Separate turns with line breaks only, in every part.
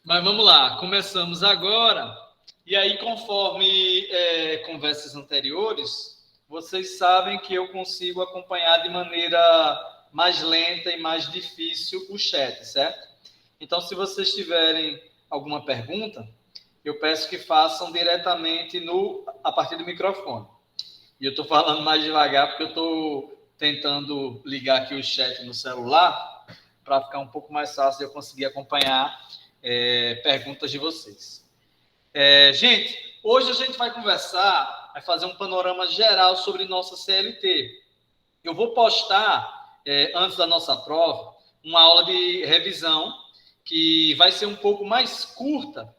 Mas vamos lá, começamos agora. E aí, conforme conversas anteriores, vocês sabem que eu consigo acompanhar de maneira mais lenta e mais difícil o chat, certo? Então, se vocês tiverem alguma pergunta, eu peço que façam diretamente a partir do microfone. E eu estou falando mais devagar porque eu estou tentando ligar aqui o chat no celular para ficar um pouco mais fácil de eu conseguir acompanhar perguntas de vocês. Gente, hoje a gente vai conversar, vai fazer um panorama geral sobre nossa CLT. Eu vou postar, antes da nossa prova, uma aula de revisão que vai ser um pouco mais curta,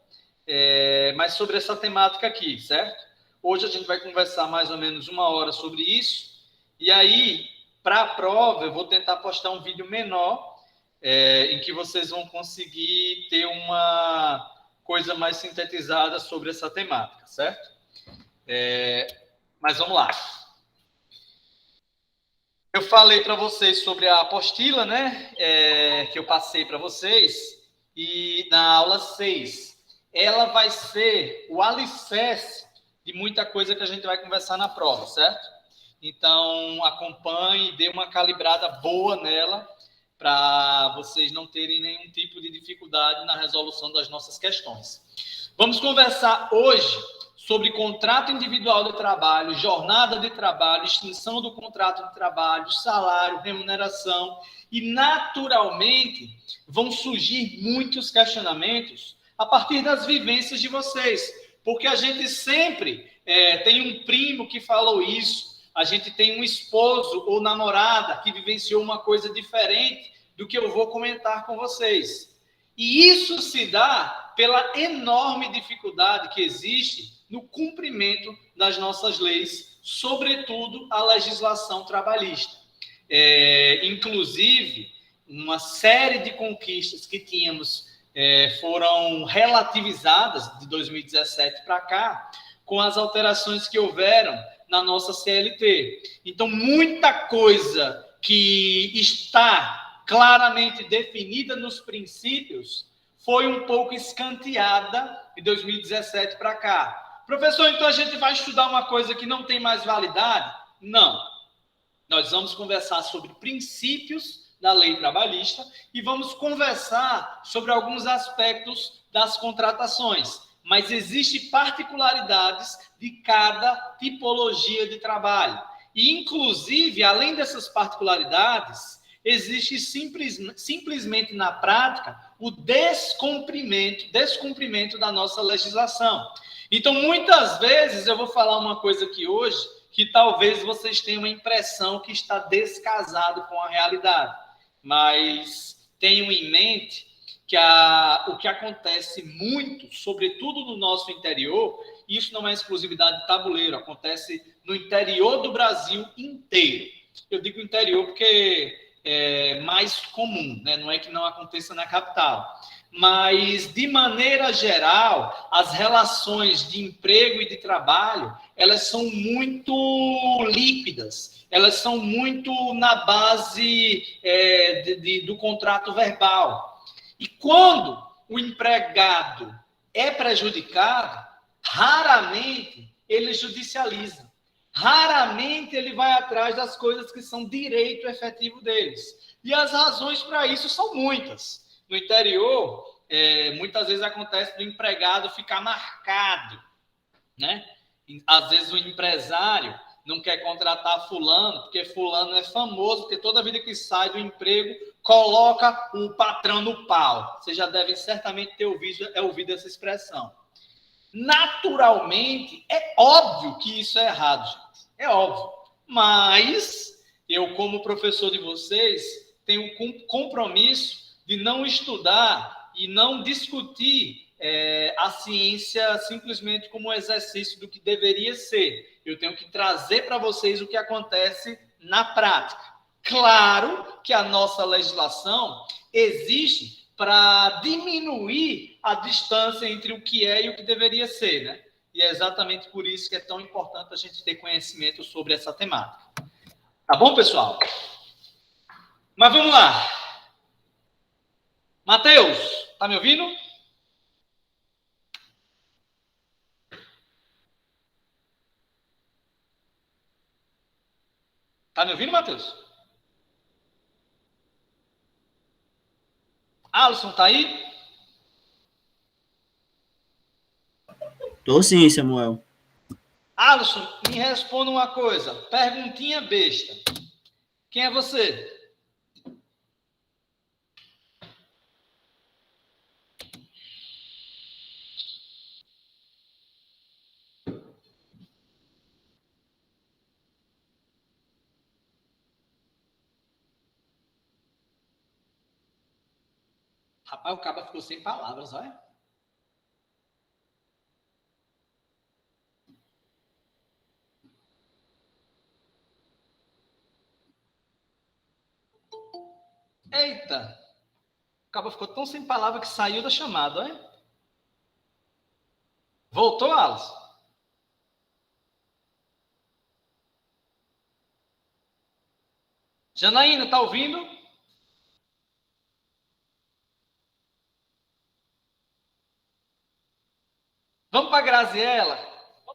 mas sobre essa temática aqui, certo? Hoje a gente vai conversar mais ou menos 1 hora sobre isso. E aí, para a prova, eu vou tentar postar um vídeo menor, em que vocês vão conseguir ter uma coisa mais sintetizada sobre essa temática, certo? Mas vamos lá. Eu falei para vocês sobre a apostila, né? Que eu passei para vocês, e na aula 6. Ela vai ser o alicerce de muita coisa que a gente vai conversar na prova, certo? Então, acompanhe, dê uma calibrada boa nela, para vocês não terem nenhum tipo de dificuldade na resolução das nossas questões. Vamos conversar hoje sobre contrato individual de trabalho, jornada de trabalho, extinção do contrato de trabalho, salário, remuneração, e naturalmente vão surgir muitos questionamentos a partir das vivências de vocês, porque a gente sempre tem um primo que falou isso, a gente tem um esposo ou namorada que vivenciou uma coisa diferente do que eu vou comentar com vocês. E isso se dá pela enorme dificuldade que existe no cumprimento das nossas leis, sobretudo a legislação trabalhista. Inclusive, uma série de conquistas que tínhamos foram relativizadas de 2017 para cá, com as alterações que houveram na nossa CLT. Então, muita coisa que está claramente definida nos princípios foi um pouco escanteada de 2017 para cá. Professor, então a gente vai estudar uma coisa que não tem mais validade? Não. Nós vamos conversar sobre princípios da lei trabalhista e vamos conversar sobre alguns aspectos das contratações. Mas existem particularidades de cada tipologia de trabalho. E, inclusive, além dessas particularidades, existe simplesmente na prática o descumprimento da nossa legislação. Então, muitas vezes, eu vou falar uma coisa aqui hoje que talvez vocês tenham a impressão que está descasado com a realidade, mas tenham em mente que o que acontece muito, sobretudo no nosso interior, isso não é exclusividade de tabuleiro, acontece no interior do Brasil inteiro. Eu digo interior porque é mais comum, né? Não é que não aconteça na capital. Mas, de maneira geral, as relações de emprego e de trabalho, elas são muito líquidas, elas são muito na base do contrato verbal. E quando o empregado é prejudicado, raramente ele judicializa. Raramente ele vai atrás das coisas que são direito efetivo deles. E as razões para isso são muitas. No interior, muitas vezes acontece do empregado ficar marcado, né? Às vezes o empresário não quer contratar fulano, porque fulano é famoso, porque toda vida que sai do emprego, coloca o patrão no pau. Vocês já devem certamente ter ouvido essa expressão. Naturalmente, é óbvio que isso é errado, gente. É óbvio. Mas eu, como professor de vocês, tenho um compromisso de não estudar e não discutir a ciência simplesmente como um exercício do que deveria ser. Eu tenho que trazer para vocês o que acontece na prática. Claro que a nossa legislação existe para diminuir a distância entre o que é e o que deveria ser, né? E é exatamente por isso que é tão importante a gente ter conhecimento sobre essa temática. Tá bom, pessoal? Mas vamos lá. Matheus, tá me ouvindo? Tá me ouvindo, Matheus? Alisson, tá aí?
Tô sim, Samuel.
Alisson, me responda uma coisa. Perguntinha besta. Quem é você? Rapaz, o cara ficou sem palavras, olha. Eita! O cara ficou tão sem palavras que saiu da chamada, olha. Voltou, Alisson? Janaína, tá ouvindo? Vamos para a Graziela,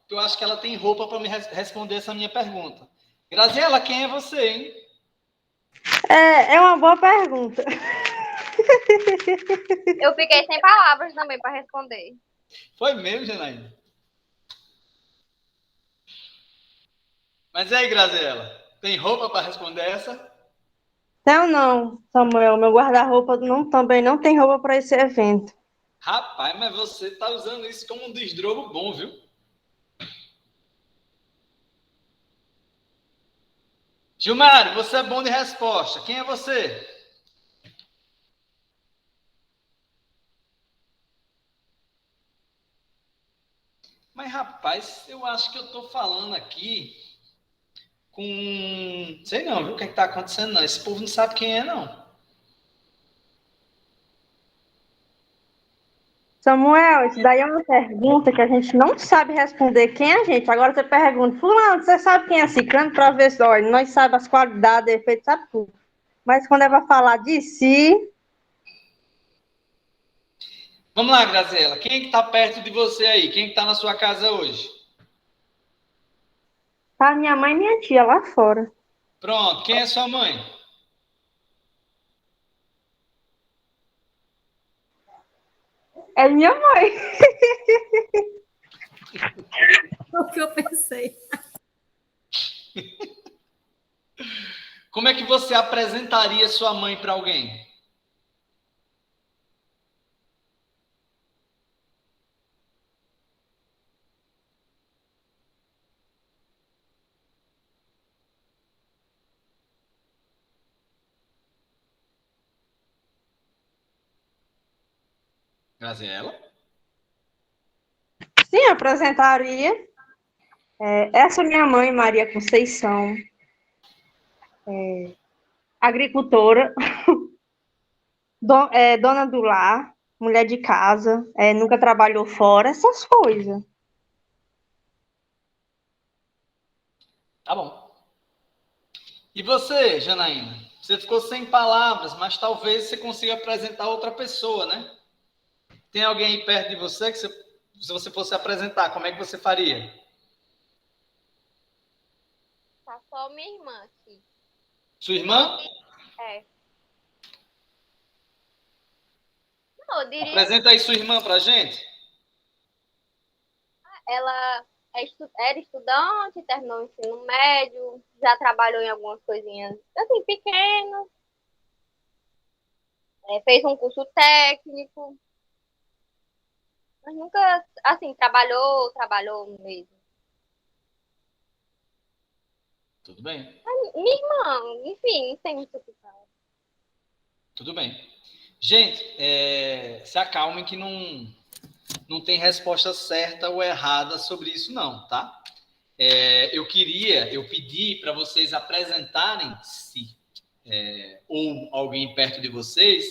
que eu acho que ela tem roupa para me responder essa minha pergunta. Graziela, quem é você, hein?
É uma boa pergunta.
Eu fiquei sem palavras também para responder.
Foi mesmo, Janaína? Mas e aí, Graziela? Tem roupa para responder essa?
Não, Samuel. Meu guarda-roupa também não tem roupa para esse evento.
Rapaz, mas você tá usando isso como um desdrobo bom, viu? Gilmário, você é bom de resposta. Quem é você? Mas, rapaz, eu acho que eu tô falando aqui com... Sei não, viu? O que tá acontecendo, não. Esse povo não sabe quem é, não.
Samuel, isso daí é uma pergunta que a gente não sabe responder quem é a gente. Agora você pergunta, fulano, você sabe quem é Ciclano? Para ver se, olha, nós sabemos as qualidades, defeitos, sabe tudo. Mas quando é para falar de si,
Vamos lá, Graziela. Quem é que tá perto de você aí? Quem é que tá na sua casa hoje?
tá minha mãe e minha tia lá fora.
Pronto. Quem é sua mãe?
É minha mãe.
O que eu pensei.
Como é que você apresentaria sua mãe para alguém? Graziela?
Sim, apresentaria. Essa é minha mãe, Maria Conceição, agricultora, dona do lar, mulher de casa, nunca trabalhou fora, essas coisas.
Tá bom. E você, Janaína? Você ficou sem palavras, mas talvez você consiga apresentar outra pessoa, né? Tem alguém aí perto de você que se você fosse apresentar, como é que você faria?
Tá só minha irmã aqui.
Sua irmã?
É. Não, eu diria
Apresenta aí sua irmã pra gente.
ela era estudante, terminou o ensino médio, já trabalhou em algumas coisinhas assim, pequenas, fez um curso técnico, mas nunca, assim, trabalhou mesmo.
Tudo bem.
Minha irmã, enfim, não tem muito o que falar.
Tudo bem. Gente, se acalmem que não tem resposta certa ou errada sobre isso não, tá? Eu pedi para vocês apresentarem-se, ou alguém perto de vocês,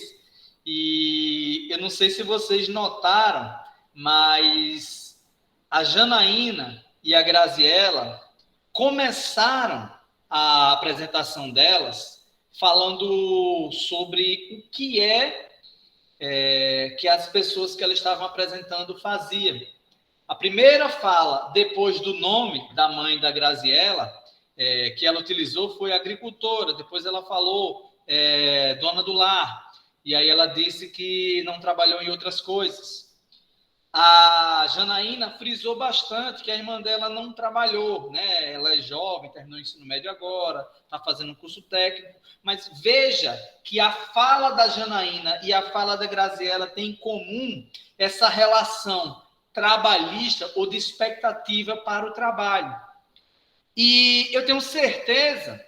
e eu não sei se vocês notaram, mas a Janaína e a Graziela começaram a apresentação delas falando sobre o que que as pessoas que elas estavam apresentando faziam. A primeira fala, depois do nome da mãe da Graziela, que ela utilizou foi agricultora, depois ela falou dona do lar, e aí ela disse que não trabalhou em outras coisas. A Janaína frisou bastante que a irmã dela não trabalhou, né? Ela é jovem, terminou o ensino médio agora, está fazendo um curso técnico, mas veja que a fala da Janaína e a fala da Graziela têm em comum essa relação trabalhista ou de expectativa para o trabalho. E eu tenho certeza,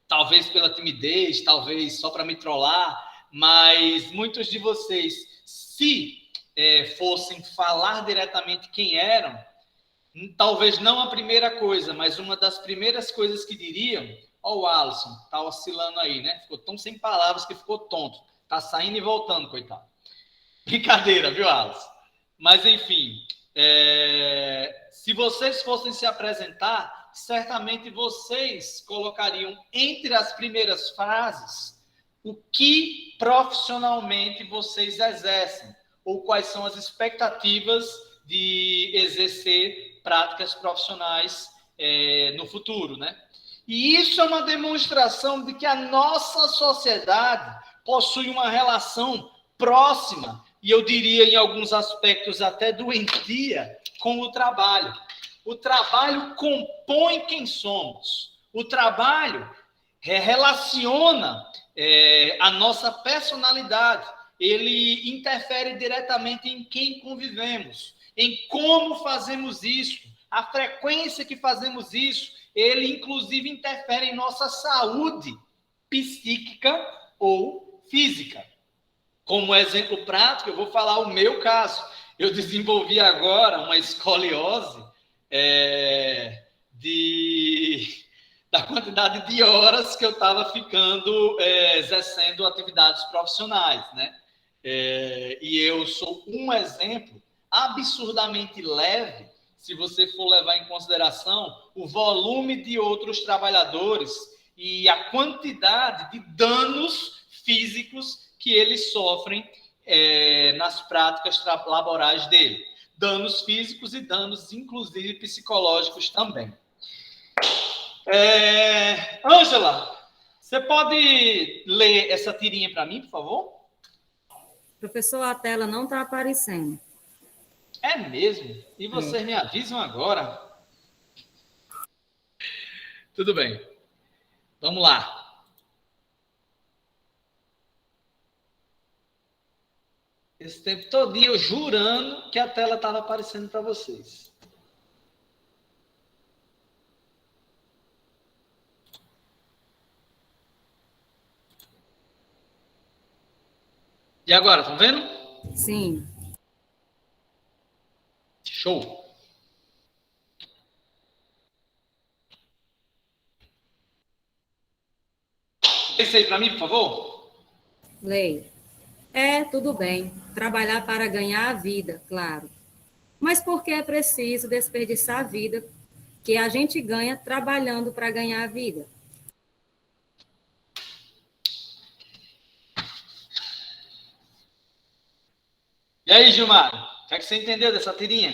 talvez pela timidez, talvez só para me trollar, mas muitos de vocês, se fossem falar diretamente quem eram, talvez não a primeira coisa, mas uma das primeiras coisas que diriam, ó, o Alisson, tá oscilando aí, né? Ficou tão sem palavras que ficou tonto. Tá saindo e voltando, coitado. Brincadeira, viu, Alisson? Mas, enfim, se vocês fossem se apresentar, certamente vocês colocariam entre as primeiras frases o que profissionalmente vocês exercem, ou quais são as expectativas de exercer práticas profissionais no futuro, né? E isso é uma demonstração de que a nossa sociedade possui uma relação próxima, e eu diria em alguns aspectos até doentia, com o trabalho. O trabalho compõe quem somos. O trabalho relaciona a nossa personalidade. Ele interfere diretamente em quem convivemos, em como fazemos isso, a frequência que fazemos isso. Ele, inclusive, interfere em nossa saúde psíquica ou física. Como exemplo prático, eu vou falar o meu caso. Eu desenvolvi agora uma escoliose da quantidade de horas que eu estava ficando exercendo atividades profissionais, né? E eu sou um exemplo absurdamente leve, se você for levar em consideração o volume de outros trabalhadores e a quantidade de danos físicos que eles sofrem nas práticas laborais dele. Danos físicos e danos, inclusive, psicológicos também. Ângela, você pode ler essa tirinha para mim, por favor?
Professor, a tela não está aparecendo.
É mesmo? E vocês me avisam agora? Tudo bem. Vamos lá. Esse tempo todinho eu jurando que a tela estava aparecendo para vocês. E agora, estão vendo?
Sim.
Show. Esse aí para mim, por favor.
Leia. Tudo bem. Trabalhar para ganhar a vida, claro. Mas por que é preciso desperdiçar a vida que a gente ganha trabalhando para ganhar a vida?
E aí, Gilmar? O que é que você entendeu dessa tirinha?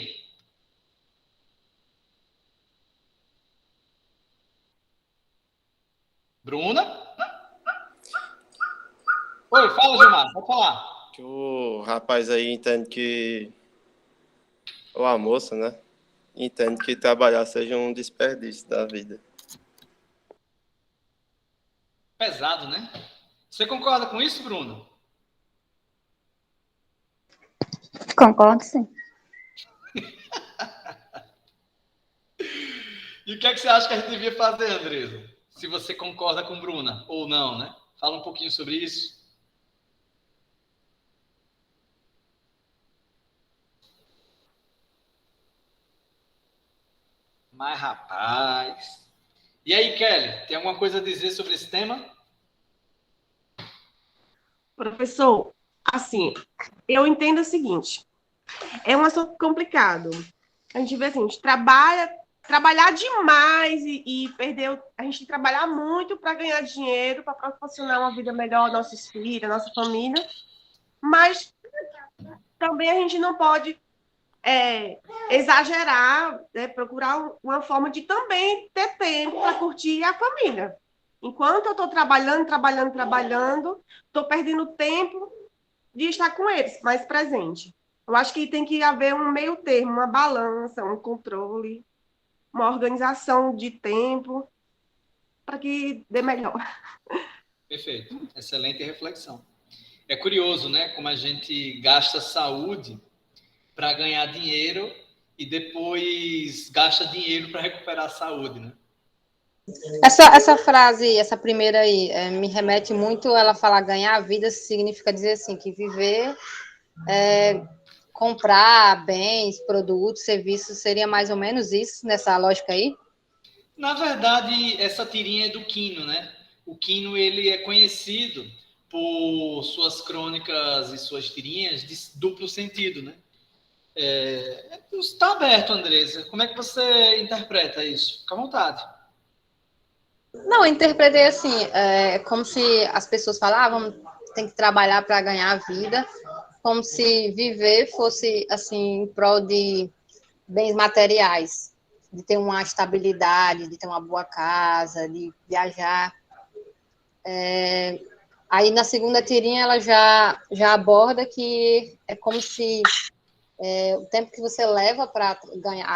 Bruna? Oi, fala, Gilmar. Pode falar.
Que o rapaz aí entende que... Ou a moça, né? Entende que trabalhar seja um desperdício da vida.
Pesado, né? Você concorda com isso, Bruno?
Concordo, sim.
E o que é que você acha que a gente devia fazer, Andresa? Se você concorda com Bruna ou não, né? Fala um pouquinho sobre isso. Mas, rapaz... E aí, Kelly, tem alguma coisa a dizer sobre esse tema?
Professor, assim, eu entendo o seguinte, é um assunto complicado. A gente vê assim, a gente trabalhar demais e perder, a gente tem que trabalhar muito para ganhar dinheiro, para proporcionar uma vida melhor aos nossos filhos, à nossa família, mas também a gente não pode exagerar, né, procurar uma forma de também ter tempo para curtir a família. Enquanto eu estou trabalhando, estou perdendo tempo de estar com eles, mais presente. Eu acho que tem que haver um meio termo, uma balança, um controle, uma organização de tempo para que dê melhor.
Perfeito. Excelente reflexão. É curioso, né? Como a gente gasta saúde para ganhar dinheiro e depois gasta dinheiro para recuperar a saúde, né?
Essa frase, essa primeira aí, me remete muito, ela falar ganhar a vida significa dizer assim, que viver, comprar bens, produtos, serviços, seria mais ou menos isso, nessa lógica aí?
Na verdade, essa tirinha é do Quino, né? O Quino, ele é conhecido por suas crônicas e suas tirinhas de duplo sentido, né? Está aberto, Andresa. Como é que você interpreta isso? Fica à vontade.
Não, eu interpretei assim, como se as pessoas falavam, tem que trabalhar para ganhar a vida, como se viver fosse, assim, em prol de bens materiais, de ter uma estabilidade, de ter uma boa casa, de viajar. Aí, na segunda tirinha, ela já aborda que é como se o tempo que você leva para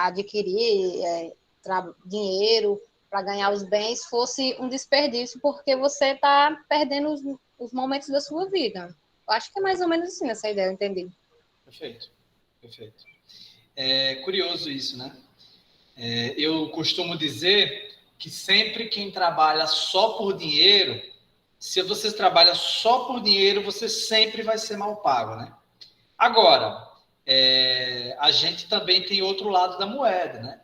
adquirir dinheiro, para ganhar os bens, fosse um desperdício, porque você está perdendo os momentos da sua vida. Eu acho que é mais ou menos assim essa ideia, eu entendi.
Perfeito. É curioso isso, né? Eu costumo dizer que sempre quem trabalha só por dinheiro, se você trabalha só por dinheiro, você sempre vai ser mal pago, né? Agora, a gente também tem outro lado da moeda, né?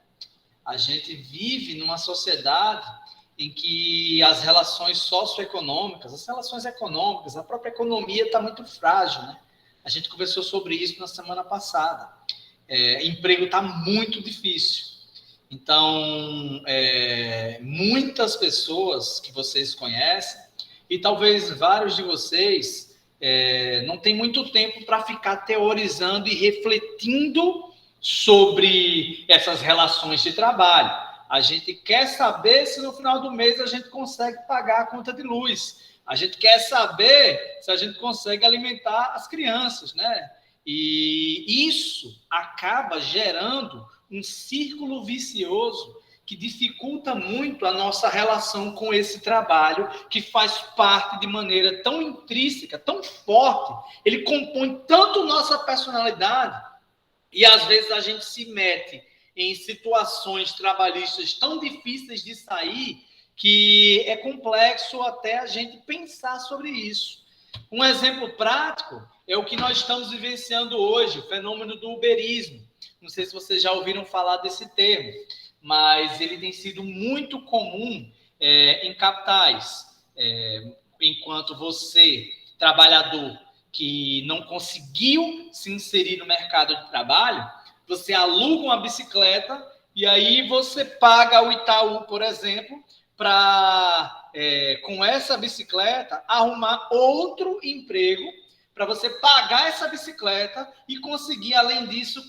A gente vive numa sociedade em que as relações socioeconômicas, as relações econômicas, a própria economia está muito frágil, né? A gente conversou sobre isso na semana passada. Emprego está muito difícil. Então, muitas pessoas que vocês conhecem, e talvez vários de vocês, não tem muito tempo para ficar teorizando e refletindo sobre essas relações de trabalho. A gente quer saber se no final do mês a gente consegue pagar a conta de luz. A gente quer saber se a gente consegue alimentar as crianças, né? E isso acaba gerando um círculo vicioso que dificulta muito a nossa relação com esse trabalho, que faz parte de maneira tão intrínseca, tão forte, ele compõe tanto nossa personalidade, e às vezes a gente se mete em situações trabalhistas tão difíceis de sair, que é complexo até a gente pensar sobre isso. Um exemplo prático é o que nós estamos vivenciando hoje, o fenômeno do uberismo. Não sei se vocês já ouviram falar desse termo, mas ele tem sido muito comum em capitais. Enquanto você, trabalhador, que não conseguiu se inserir no mercado de trabalho, você aluga uma bicicleta e aí você paga o Itaú, por exemplo, para, com essa bicicleta, arrumar outro emprego para você pagar essa bicicleta e conseguir, além disso,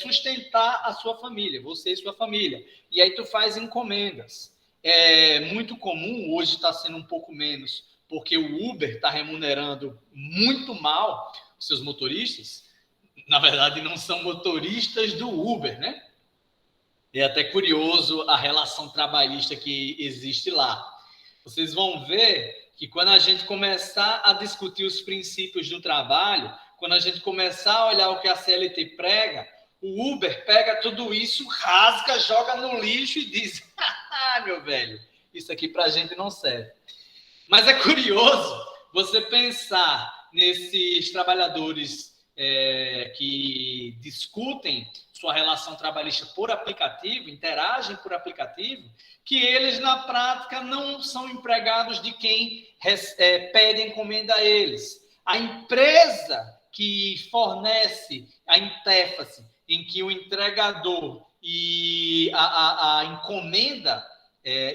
sustentar a sua família, você e sua família. E aí tu faz encomendas. É muito comum, hoje está sendo um pouco menos, porque o Uber está remunerando muito mal os seus motoristas. Na verdade, não são motoristas do Uber, né? É até curioso a relação trabalhista que existe lá. Vocês vão ver que quando a gente começar a discutir os princípios do trabalho, quando a gente começar a olhar o que a CLT prega, o Uber pega tudo isso, rasga, joga no lixo e diz: ah, meu velho, isso aqui para a gente não serve. Mas é curioso você pensar nesses trabalhadores que discutem sua relação trabalhista por aplicativo, interagem por aplicativo, que eles, na prática, não são empregados de quem pede encomenda a eles. A empresa que fornece a interface em que o entregador e a encomenda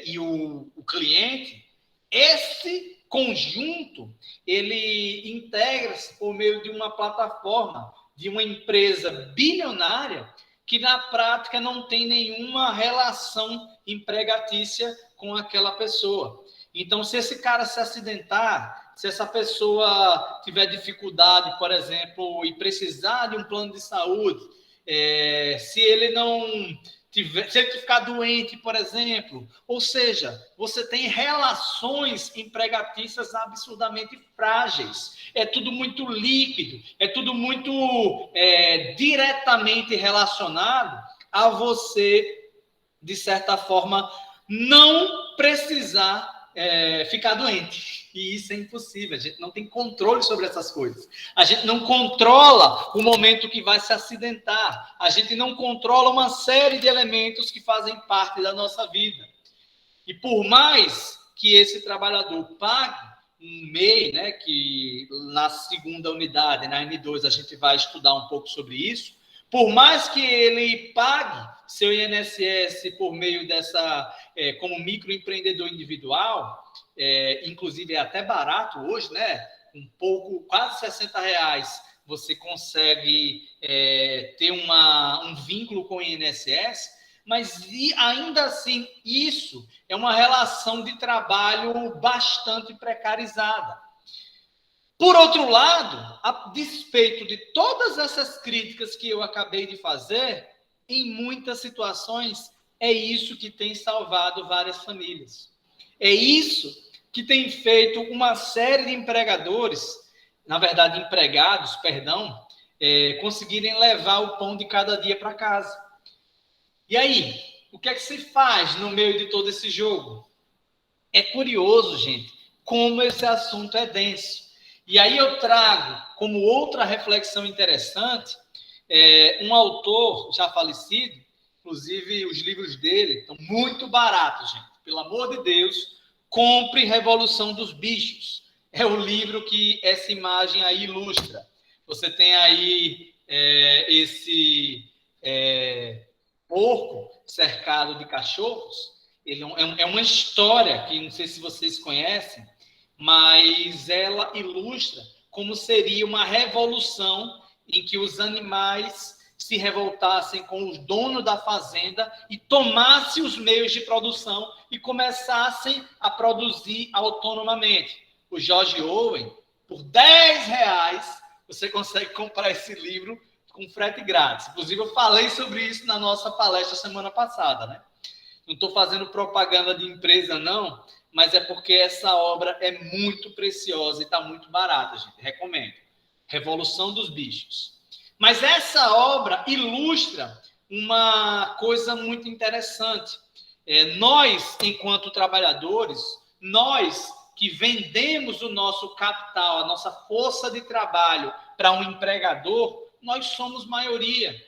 e o cliente, esse conjunto, ele integra-se por meio de uma plataforma, de uma empresa bilionária que na prática não tem nenhuma relação empregatícia com aquela pessoa. Então, se esse cara se acidentar, se essa pessoa tiver dificuldade, por exemplo, e precisar de um plano de saúde, se ele não tiver, se ele ficar doente, por exemplo, ou seja, você tem relações empregatícias absurdamente frágeis. É tudo muito líquido, é tudo muito diretamente relacionado a você, de certa forma, não precisar ficar doente. E isso é impossível. A gente não tem controle sobre essas coisas. A gente não controla o momento que vai se acidentar. A gente não controla uma série de elementos que fazem parte da nossa vida. E por mais que esse trabalhador pague um MEI, né, que na segunda unidade, na N2, a gente vai estudar um pouco sobre isso, por mais que ele pague seu INSS por meio dessa, como microempreendedor individual, inclusive é até barato hoje, né? Quase R$60, você consegue ter um vínculo com o INSS, mas ainda assim, isso é uma relação de trabalho bastante precarizada. Por outro lado, a despeito de todas essas críticas que eu acabei de fazer, em muitas situações, é isso que tem salvado várias famílias. É isso que tem feito uma série de empregados, conseguirem levar o pão de cada dia para casa. E aí, o que é que se faz no meio de todo esse jogo? É curioso, gente, como esse assunto é denso. E aí eu trago como outra reflexão interessante, um autor já falecido, inclusive os livros dele estão muito baratos, gente. Pelo amor de Deus, compre Revolução dos Bichos. É o livro que essa imagem aí ilustra. Você tem aí esse porco cercado de cachorros. Ele é uma história que não sei se vocês conhecem, mas ela ilustra como seria uma revolução em que os animais se revoltassem com os donos da fazenda e tomassem os meios de produção e começassem a produzir autonomamente. O George Orwell, por R$10, você consegue comprar esse livro com frete grátis. Inclusive, eu falei sobre isso na nossa palestra semana passada, né? Não estou fazendo propaganda de empresa, não, mas é porque essa obra é muito preciosa e está muito barata, gente. Recomendo. Revolução dos Bichos. Mas essa obra ilustra uma coisa muito interessante. Nós, enquanto trabalhadores, nós que vendemos o nosso capital, a nossa força de trabalho para um empregador, nós somos maioria.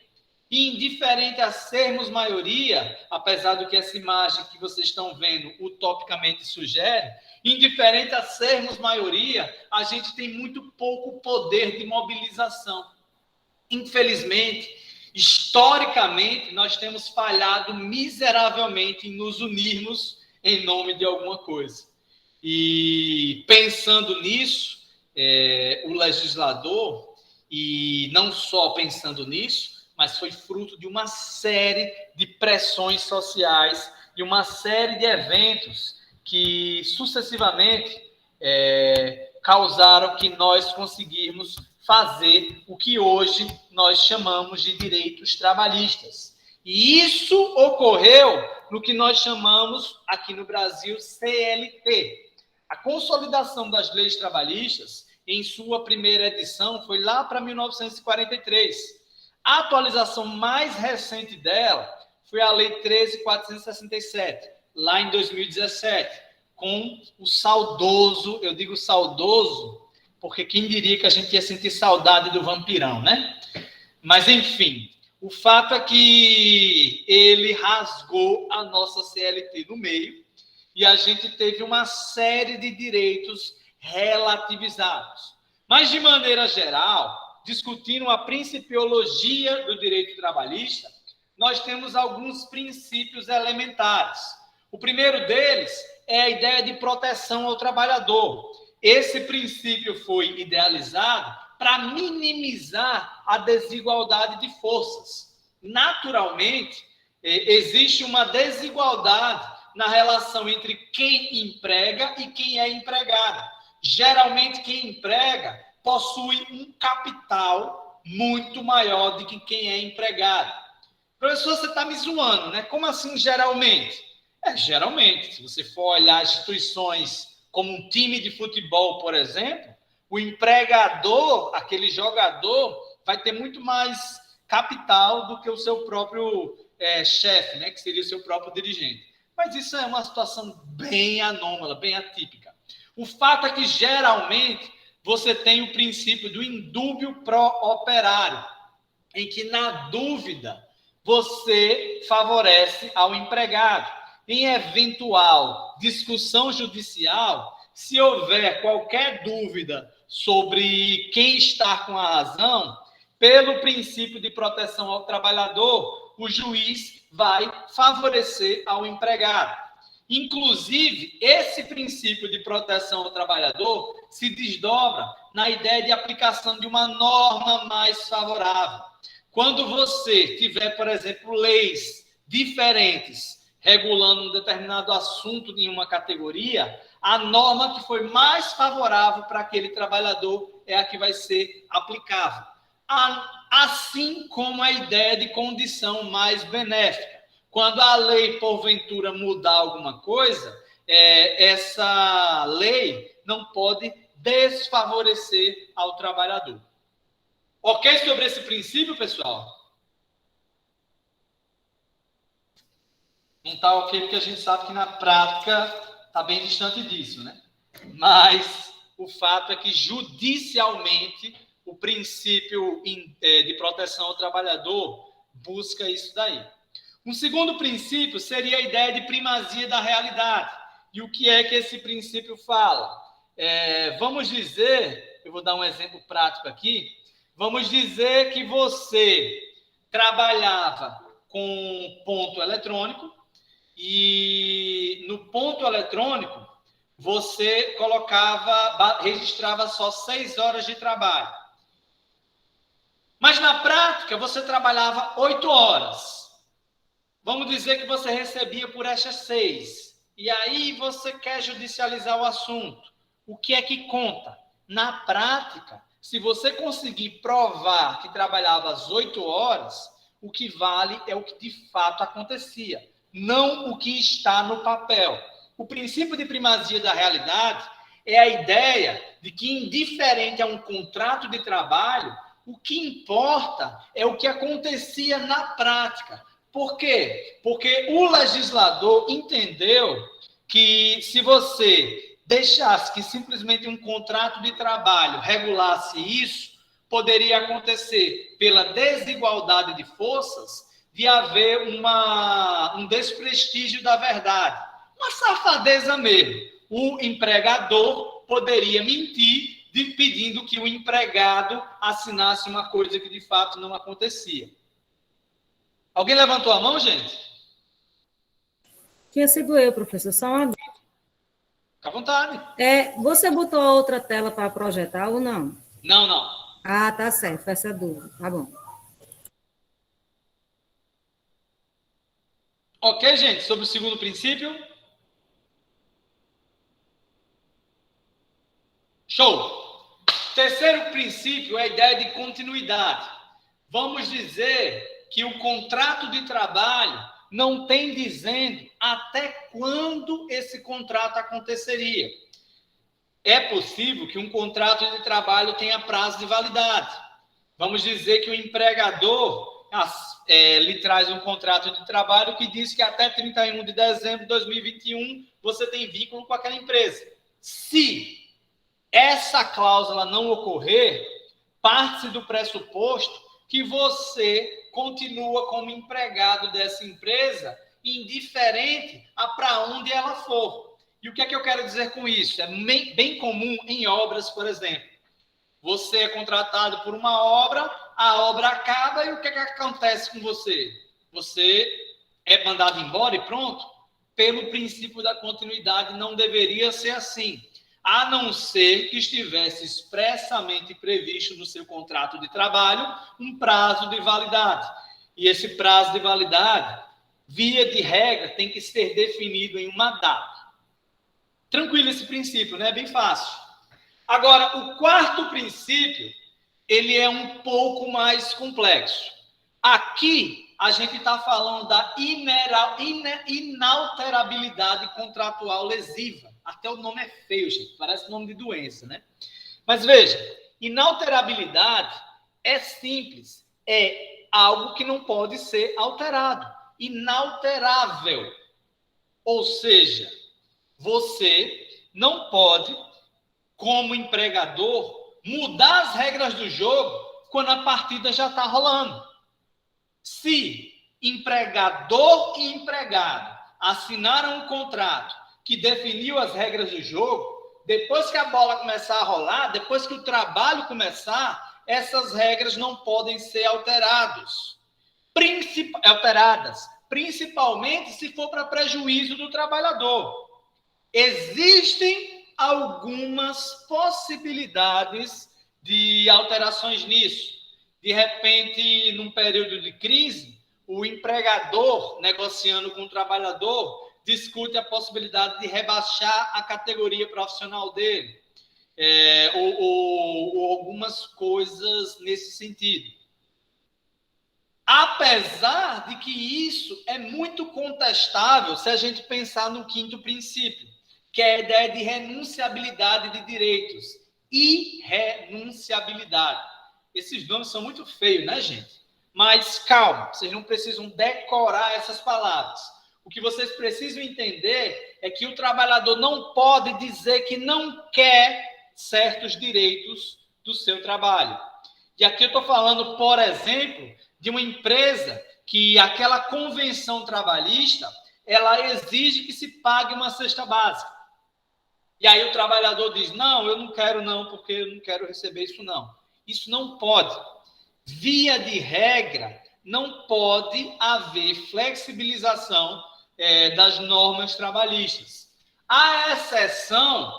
E indiferente a sermos maioria, apesar do que essa imagem que vocês estão vendo utopicamente sugere, indiferente a sermos maioria, a gente tem muito pouco poder de mobilização. Infelizmente, historicamente, nós temos falhado miseravelmente em nos unirmos em nome de alguma coisa. E pensando nisso, o legislador, e não só pensando nisso, mas foi fruto de uma série de pressões sociais, de uma série de eventos que sucessivamente causaram que nós conseguirmos fazer o que hoje nós chamamos de direitos trabalhistas. E isso ocorreu no que nós chamamos aqui no Brasil CLT. A consolidação das leis trabalhistas, em sua primeira edição, foi lá para 1943. A atualização mais recente dela foi a Lei 13.467, lá em 2017, com o saudoso, eu digo saudoso, porque quem diria que a gente ia sentir saudade do vampirão, né? Mas, enfim, o fato é que ele rasgou a nossa CLT no meio e a gente teve uma série de direitos relativizados. Mas, de maneira geral, discutindo a principiologia do direito trabalhista, nós temos alguns princípios elementares. O primeiro deles é a ideia de proteção ao trabalhador. Esse princípio foi idealizado para minimizar a desigualdade de forças. naturalmente, existe uma desigualdade na relação entre quem emprega e quem é empregado. Geralmente, quem emprega possui um capital muito maior do que quem é empregado. Professor, você está me zoando, né? Como assim, geralmente? Geralmente, se você for olhar instituições como um time de futebol, por exemplo, o empregador, aquele jogador, vai ter muito mais capital do que o seu próprio chefe, né? Que seria o seu próprio dirigente. Mas isso é uma situação bem anômala, bem atípica. O fato é que, geralmente, você tem o princípio do indúbio pró-operário, em que, na dúvida, você favorece ao empregado. Em eventual discussão judicial, se houver qualquer dúvida sobre quem está com a razão, pelo princípio de proteção ao trabalhador, o juiz vai favorecer ao empregado. Inclusive, esse princípio de proteção ao trabalhador se desdobra na ideia de aplicação de uma norma mais favorável. Quando você tiver, por exemplo, leis diferentes regulando um determinado assunto em uma categoria, a norma que foi mais favorável para aquele trabalhador é a que vai ser aplicável. Assim como a ideia de condição mais benéfica. Quando a lei, porventura, mudar alguma coisa, essa lei não pode desfavorecer ao trabalhador. Ok sobre esse princípio, pessoal? Não está ok porque a gente sabe que na prática está bem distante disso, né? Mas o fato é que judicialmente o princípio de proteção ao trabalhador busca isso daí. Um segundo princípio seria a ideia de primazia da realidade. E o que é que esse princípio fala? Vamos dizer, eu vou dar um exemplo prático aqui, vamos dizer que você trabalhava com ponto eletrônico e no ponto eletrônico você registrava só 6 horas de trabalho. Mas na prática você trabalhava 8 horas. Vamos dizer que você recebia por estas 6. E aí você quer judicializar o assunto. O que é que conta? Na prática, se você conseguir provar que trabalhava às 8 horas, o que vale é o que de fato acontecia, não o que está no papel. O princípio de primazia da realidade é a ideia de que, indiferente a um contrato de trabalho, o que importa é o que acontecia na prática. Por quê? Porque o legislador entendeu que se você deixasse que simplesmente um contrato de trabalho regulasse isso, poderia acontecer, pela desigualdade de forças, de haver um desprestígio da verdade. Uma safadeza mesmo. O empregador poderia mentir pedindo que o empregado assinasse uma coisa que de fato não acontecia. Alguém levantou a mão, gente?
Tinha sido eu, professor. Só uma...
Fica à vontade.
Você botou a outra tela para projetar ou não?
Não, não.
Ah, tá certo. Essa dúvida. Tá bom.
Ok, gente? Sobre o segundo princípio? Show! Terceiro princípio é a ideia de continuidade. Vamos dizer que o contrato de trabalho não tem dizendo até quando esse contrato aconteceria. É possível que um contrato de trabalho tenha prazo de validade. Vamos dizer que o empregador lhe traz um contrato de trabalho que diz que até 31 de dezembro de 2021 você tem vínculo com aquela empresa. Se essa cláusula não ocorrer, parte-se do pressuposto que você continua como empregado dessa empresa, indiferente a para onde ela for. E o que é que eu quero dizer com isso? É bem comum em obras, por exemplo. Você é contratado por uma obra, a obra acaba e o que é que acontece com você? Você é mandado embora e pronto? Pelo princípio da continuidade, não deveria ser assim. A não ser que estivesse expressamente previsto no seu contrato de trabalho um prazo de validade. E esse prazo de validade, via de regra, tem que ser definido em uma data. Tranquilo esse princípio, né? Bem fácil. Agora, o quarto princípio, ele é um pouco mais complexo. Aqui, a gente está falando da inalterabilidade contratual lesiva. Até o nome é feio, gente. Parece nome de doença, né? Mas veja, inalterabilidade é simples. É algo que não pode ser alterado. Inalterável. Ou seja, você não pode, como empregador, mudar as regras do jogo quando a partida já está rolando. Se empregador e empregado assinaram um contrato que definiu as regras do jogo, depois que a bola começar a rolar, depois que o trabalho começar, essas regras não podem ser alteradas, principalmente se for para prejuízo do trabalhador. Existem algumas possibilidades de alterações nisso. De repente, num período de crise, o empregador, negociando com o trabalhador, discute a possibilidade de rebaixar a categoria profissional dele, ou algumas coisas nesse sentido. Apesar de que isso é muito contestável se a gente pensar no quinto princípio, que é a ideia de renunciabilidade de direitos. Irrenunciabilidade. Esses nomes são muito feios, né, gente? Mas calma, vocês não precisam decorar essas palavras. O que vocês precisam entender é que o trabalhador não pode dizer que não quer certos direitos do seu trabalho. E aqui eu estou falando, por exemplo, de uma empresa que aquela convenção trabalhista, ela exige que se pague uma cesta básica. E aí o trabalhador diz, não, eu não quero não, porque eu não quero receber isso não. Isso não pode. Via de regra, não pode haver flexibilização das normas trabalhistas. A exceção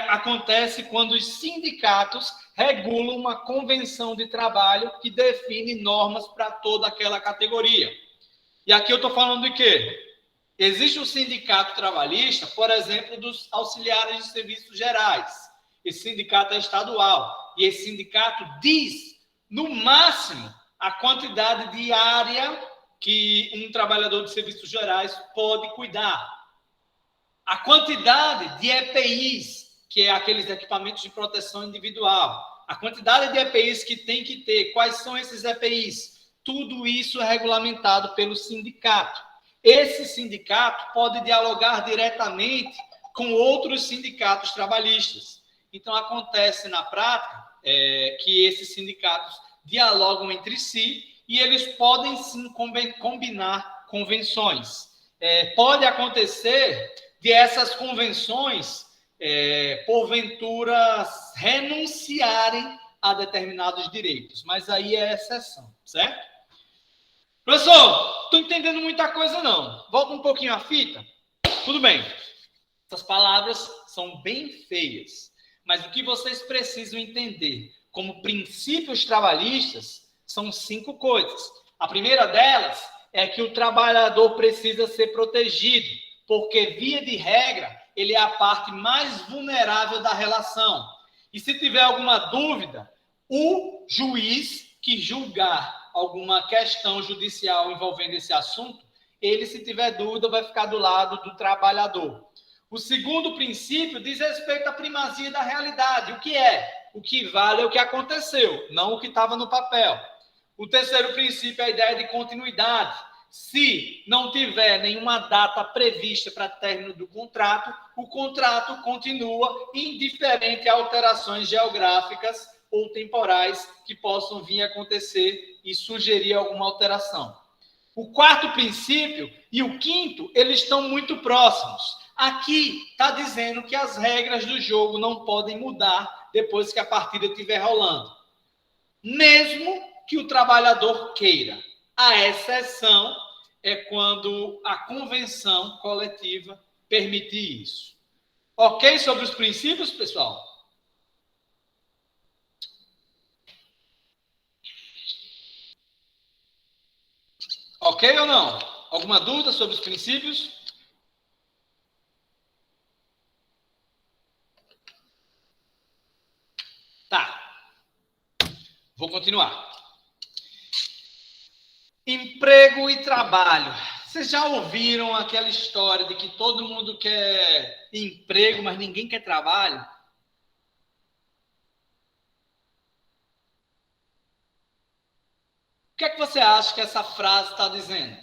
acontece quando os sindicatos regulam uma convenção de trabalho que define normas para toda aquela categoria. E aqui eu estou falando de quê? Existe um sindicato trabalhista, por exemplo, dos auxiliares de serviços gerais. Esse sindicato é estadual. E esse sindicato diz, no máximo, a quantidade diária que um trabalhador de serviços gerais pode cuidar. A quantidade de EPIs, que é aqueles equipamentos de proteção individual. A quantidade de EPIs que tem que ter. Quais são esses EPIs? Tudo isso é regulamentado pelo sindicato. Esse sindicato pode dialogar diretamente com outros sindicatos trabalhistas. Então, acontece na prática que esses sindicatos dialogam entre si e eles podem, sim, combinar convenções. Pode acontecer de essas convenções, porventura, renunciarem a determinados direitos, mas aí é exceção, certo? Professor, estou entendendo muita coisa não. Volta um pouquinho a fita. Tudo bem. Essas palavras são bem feias, mas o que vocês precisam entender como princípios trabalhistas são 5 coisas. A primeira delas é que o trabalhador precisa ser protegido, porque, via de regra, ele é a parte mais vulnerável da relação. E se tiver alguma dúvida, o juiz que julgar alguma questão judicial envolvendo esse assunto, ele, se tiver dúvida, vai ficar do lado do trabalhador. O segundo princípio diz respeito à primazia da realidade. O que é? O que vale é o que aconteceu, não o que estava no papel. O terceiro princípio é a ideia de continuidade. Se não tiver nenhuma data prevista para término do contrato, o contrato continua indiferente a alterações geográficas ou temporais que possam vir a acontecer e sugerir alguma alteração. O quarto princípio e o quinto, eles estão muito próximos. Aqui está dizendo que as regras do jogo não podem mudar depois que a partida estiver rolando, mesmo que o trabalhador queira. A exceção é quando a convenção coletiva permite isso. Ok sobre os princípios, pessoal? Ok ou não? Alguma dúvida sobre os princípios? Tá. Vou continuar. Emprego e trabalho. Vocês já ouviram aquela história de que todo mundo quer emprego, mas ninguém quer trabalho? O que é que você acha que essa frase está dizendo?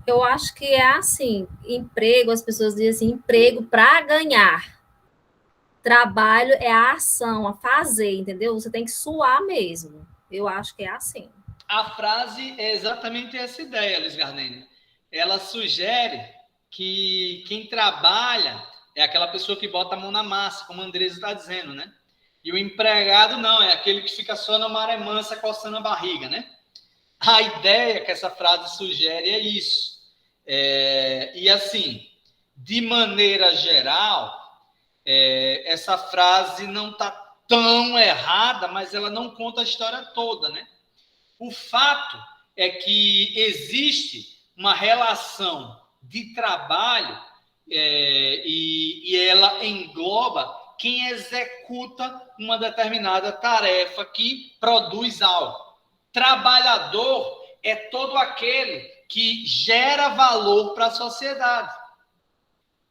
Eu acho que é assim, emprego, as pessoas dizem assim, emprego para ganhar. Trabalho é a ação, a fazer, entendeu? Você tem que suar mesmo. Eu acho que é assim.
A frase é exatamente essa ideia, Luiz Garnene. Ela sugere que quem trabalha é aquela pessoa que bota a mão na massa, como a Andresa está dizendo, né? E o empregado não, é aquele que fica só na maré mansa coçando a barriga, né? A ideia que essa frase sugere é isso. E assim, de maneira geral, essa frase não está tão errada, mas ela não conta a história toda, né? O fato é que existe uma relação de trabalho e ela engloba quem executa uma determinada tarefa que produz algo. Trabalhador é todo aquele que gera valor para a sociedade.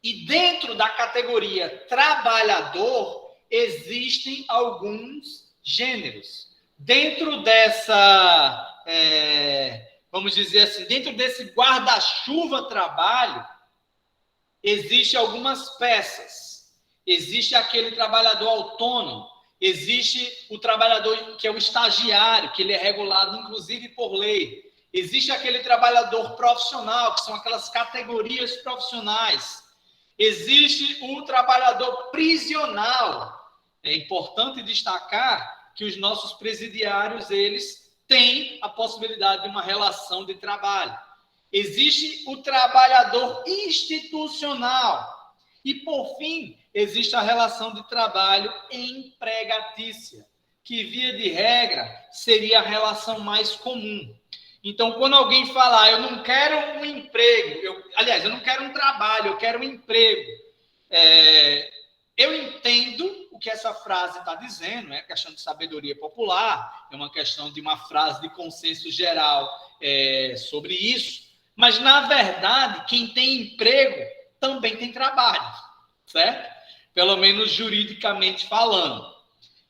E dentro da categoria trabalhador, existem alguns gêneros. Dentro dessa, vamos dizer assim, dentro desse guarda-chuva trabalho, existem algumas peças. Existe aquele trabalhador autônomo, existe o trabalhador que é o estagiário, que ele é regulado, inclusive, por lei. Existe aquele trabalhador profissional, que são aquelas categorias profissionais. Existe o trabalhador prisional. É importante destacar que os nossos presidiários, eles têm a possibilidade de uma relação de trabalho. Existe o trabalhador institucional. E, por fim, existe a relação de trabalho empregatícia, que, via de regra, seria a relação mais comum. Então, quando alguém falar, eu não quero um emprego, eu não quero um trabalho, eu quero um emprego, eu entendo o que essa frase está dizendo, é questão de sabedoria popular, é uma questão de uma frase de consenso geral sobre isso, mas, na verdade, quem tem emprego também tem trabalho, certo? Pelo menos juridicamente falando.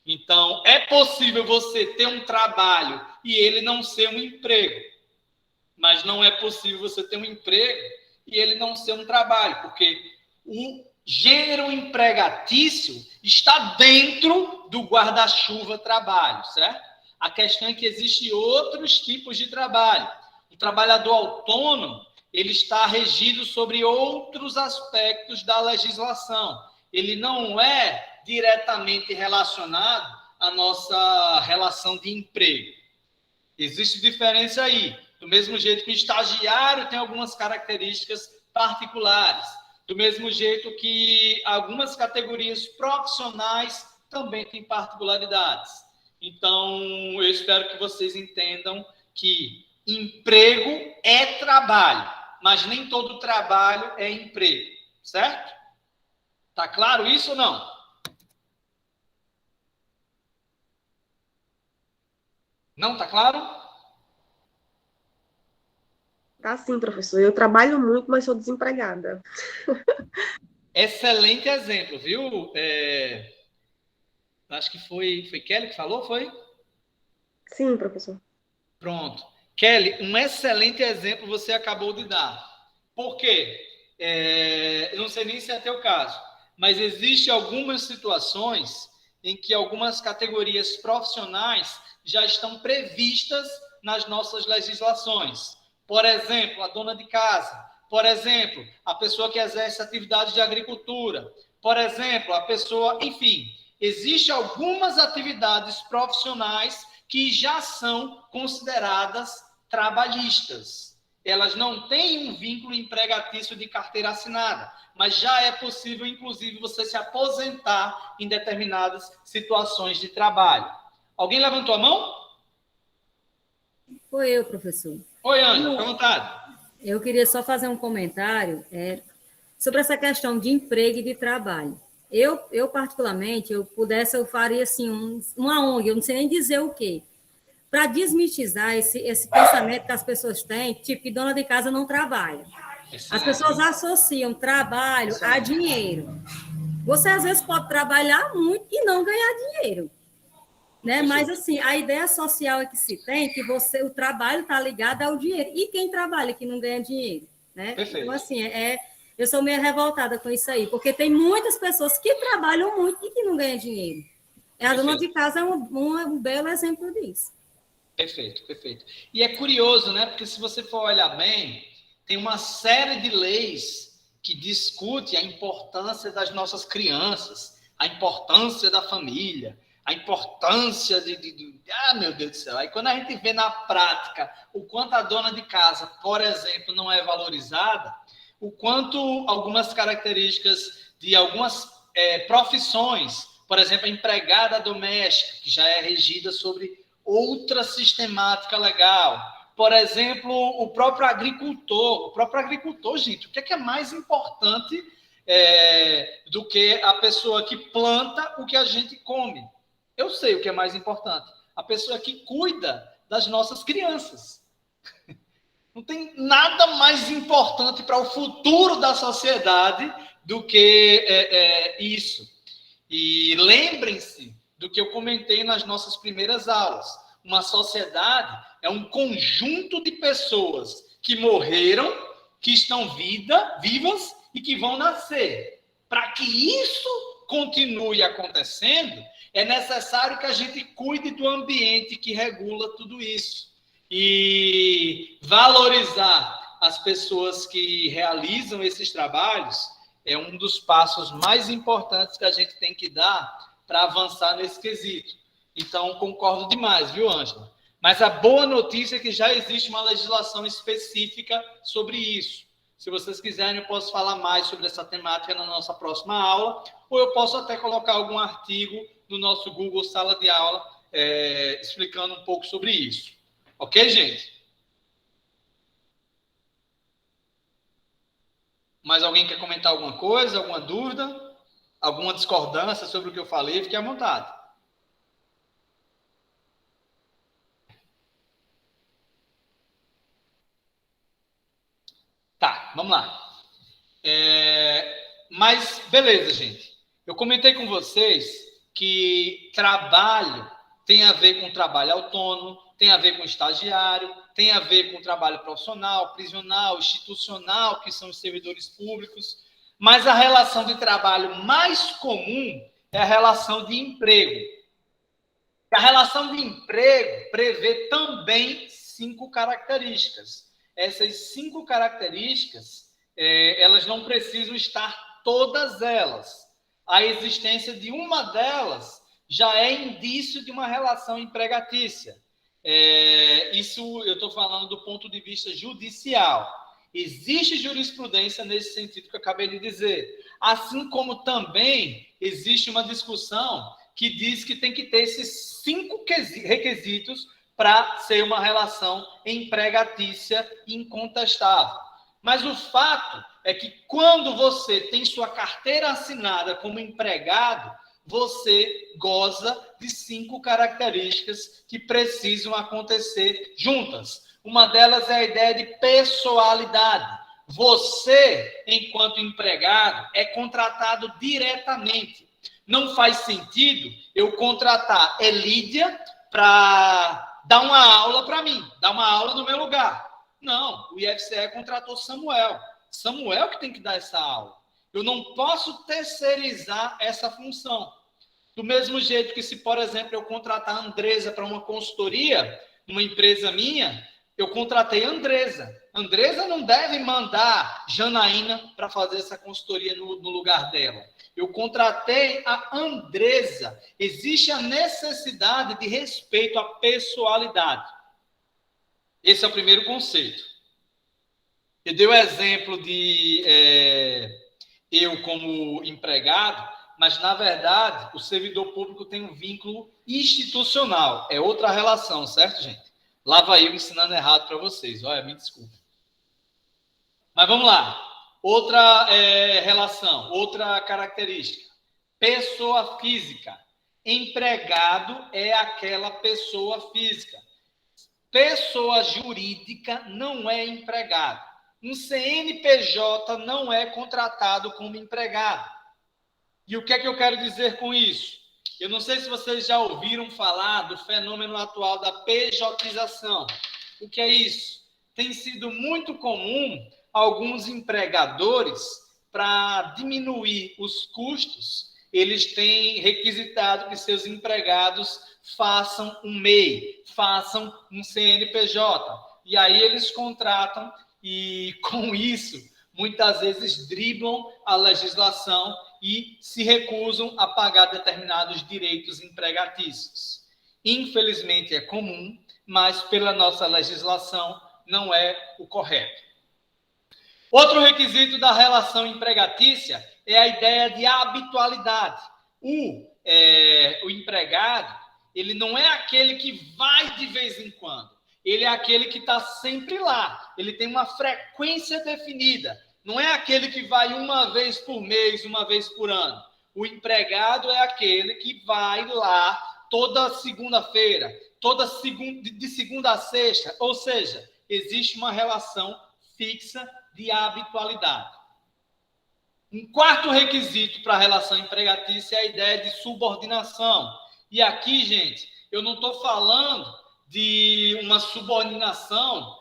Então, é possível você ter um trabalho e ele não ser um emprego, mas não é possível você ter um emprego e ele não ser um trabalho, porque o gênero empregatício está dentro do guarda-chuva trabalho, certo? A questão é que existem outros tipos de trabalho. O trabalhador autônomo, ele está regido sobre outros aspectos da legislação. Ele não é diretamente relacionado à nossa relação de emprego. Existe diferença aí. Do mesmo jeito que o estagiário tem algumas características particulares. Do mesmo jeito que algumas categorias profissionais também têm particularidades. Então, eu espero que vocês entendam que emprego é trabalho, mas nem todo trabalho é emprego, certo? Tá claro isso ou não? Não tá claro?
Tá sim, professor. Eu trabalho muito, mas sou desempregada.
Excelente exemplo, viu? Acho que foi Kelly que falou, foi?
Sim, professor.
Pronto. Kelly, um excelente exemplo você acabou de dar. Por quê? Eu não sei nem se é teu caso, mas existem algumas situações em que algumas categorias profissionais já estão previstas nas nossas legislações. Por exemplo, a dona de casa. Por exemplo, a pessoa que exerce atividade de agricultura. Por exemplo, a pessoa... Enfim, existem algumas atividades profissionais que já são consideradas trabalhistas. Elas não têm um vínculo empregatício de carteira assinada, mas já é possível, inclusive, você se aposentar em determinadas situações de trabalho. Alguém levantou a mão?
Foi eu, professor.
Oi, Ângela, fica à vontade.
Eu queria só fazer um comentário sobre essa questão de emprego e de trabalho. Eu particularmente, eu faria assim, uma ONG, eu não sei nem dizer o quê, para desmitizar esse pensamento que as pessoas têm, tipo, que dona de casa não trabalha. As pessoas associam trabalho a dinheiro. Você, às vezes, pode trabalhar muito e não ganhar dinheiro. Né? Mas, assim, a ideia social é que se tem que o trabalho está ligado ao dinheiro. E quem trabalha que não ganha dinheiro? Né? Então, assim, eu sou meio revoltada com isso aí, porque tem muitas pessoas que trabalham muito e que não ganham dinheiro. A dona de casa é um belo exemplo disso.
Perfeito, perfeito. E é curioso, né? Porque se você for olhar bem, tem uma série de leis que discute a importância das nossas crianças, a importância da família, a importância meu Deus do céu. Aí quando a gente vê na prática o quanto a dona de casa, por exemplo, não é valorizada, o quanto algumas características de algumas profissões, por exemplo, a empregada doméstica, que já é regida sobre outra sistemática legal. Por exemplo, o próprio agricultor. O próprio agricultor, gente, o que é mais importante do que a pessoa que planta o que a gente come? Eu sei o que é mais importante. A pessoa que cuida das nossas crianças. Não tem nada mais importante para o futuro da sociedade do que isso. E lembrem-se do que eu comentei nas nossas primeiras aulas. Uma sociedade é um conjunto de pessoas que morreram, que estão vivas e que vão nascer. Para que isso continue acontecendo, é necessário que a gente cuide do ambiente que regula tudo isso. E valorizar as pessoas que realizam esses trabalhos é um dos passos mais importantes que a gente tem que dar para avançar nesse quesito. Então, concordo demais, viu, Ângela? Mas a boa notícia é que já existe uma legislação específica sobre isso. Se vocês quiserem, eu posso falar mais sobre essa temática na nossa próxima aula, ou eu posso até colocar algum artigo no nosso Google Sala de Aula explicando um pouco sobre isso. Ok, gente? Mais alguém quer comentar alguma coisa, alguma dúvida? Alguma discordância sobre o que eu falei? Fique à vontade. Tá, vamos lá. Mas, beleza, gente. Eu comentei com vocês que trabalho tem a ver com trabalho autônomo, tem a ver com estagiário, tem a ver com trabalho profissional, prisional, institucional, que são os servidores públicos. Mas a relação de trabalho mais comum é a relação de emprego. A relação de emprego prevê também 5 características. Essas 5 características, elas não precisam estar todas elas. A existência de uma delas já é indício de uma relação empregatícia. Isso eu estou falando do ponto de vista judicial. Existe jurisprudência nesse sentido que eu acabei de dizer. Assim como também existe uma discussão que diz que tem que ter esses 5 requisitos para ser uma relação empregatícia incontestável. Mas o fato é que quando você tem sua carteira assinada como empregado, você goza de 5 características que precisam acontecer juntas. Uma delas é a ideia de pessoalidade. Você, enquanto empregado, é contratado diretamente. Não faz sentido eu contratar Elídia para dar uma aula para mim, dar uma aula no meu lugar. Não, o IFCE contratou Samuel. Samuel que tem que dar essa aula. Eu não posso terceirizar essa função. Do mesmo jeito que se, por exemplo, eu contratar a Andresa para uma consultoria, numa empresa minha, eu contratei a Andresa. Andresa não deve mandar Janaína para fazer essa consultoria no lugar dela. Eu contratei a Andresa. Existe a necessidade de respeito à pessoalidade. Esse é o primeiro conceito. Eu dei o exemplo de eu como empregado, mas, na verdade, o servidor público tem um vínculo institucional. É outra relação, certo, gente? Lá vai eu ensinando errado para vocês. Olha, me desculpa. Mas vamos lá. Outra relação, outra característica. Pessoa física. Empregado é aquela pessoa física. Pessoa jurídica não é empregado. Um CNPJ não é contratado como empregado. E o que é que eu quero dizer com isso? Eu não sei se vocês já ouviram falar do fenômeno atual da pejotização. O que é isso? Tem sido muito comum alguns empregadores, para diminuir os custos, eles têm requisitado que seus empregados façam um MEI, façam um CNPJ. E aí eles contratam e, com isso, muitas vezes driblam a legislação e se recusam a pagar determinados direitos empregatícios. Infelizmente é comum, mas pela nossa legislação não é o correto. Outro requisito da relação empregatícia é a ideia de habitualidade. O empregado, ele não é aquele que vai de vez em quando. Ele é aquele que está sempre lá. Ele tem uma frequência definida. Não é aquele que vai uma vez por mês, uma vez por ano. O empregado é aquele que vai lá toda segunda-feira, de segunda a sexta. Ou seja, existe uma relação fixa de habitualidade. Um quarto requisito para a relação empregatícia é a ideia de subordinação. E aqui, gente, eu não estou falando de uma subordinação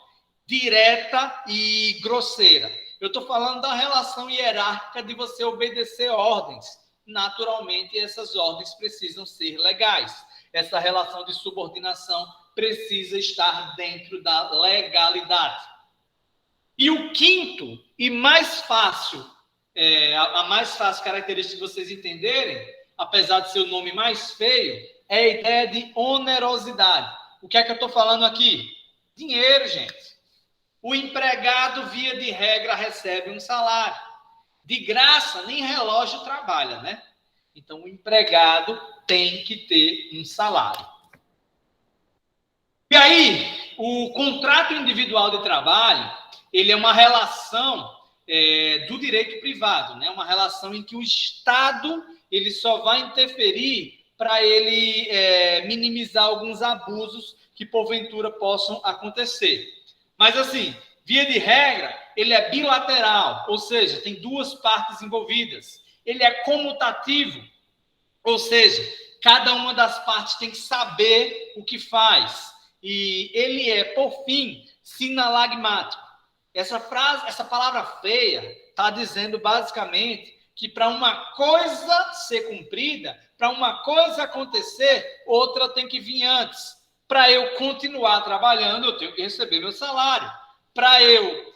direta e grosseira. Eu estou falando da relação hierárquica de você obedecer ordens. Naturalmente, essas ordens precisam ser legais. Essa relação de subordinação precisa estar dentro da legalidade. E o quinto e mais fácil, a mais fácil característica de vocês entenderem, apesar de ser o nome mais feio, é a ideia de onerosidade. O que é que eu estou falando aqui? Dinheiro, gente. O empregado, via de regra, recebe um salário. De graça, nem relógio trabalha, né? Então, o empregado tem que ter um salário. E aí, o contrato individual de trabalho, ele é uma relação do direito privado, né? Uma relação em que o Estado ele só vai interferir para ele minimizar alguns abusos que, porventura, possam acontecer. Mas, assim, via de regra, ele é bilateral, ou seja, tem duas partes envolvidas. Ele é comutativo, ou seja, cada uma das partes tem que saber o que faz. E ele é, por fim, sinalagmático. Essa palavra feia está dizendo basicamente que para uma coisa ser cumprida, para uma coisa acontecer, outra tem que vir antes. Para eu continuar trabalhando, eu tenho que receber meu salário. Para eu,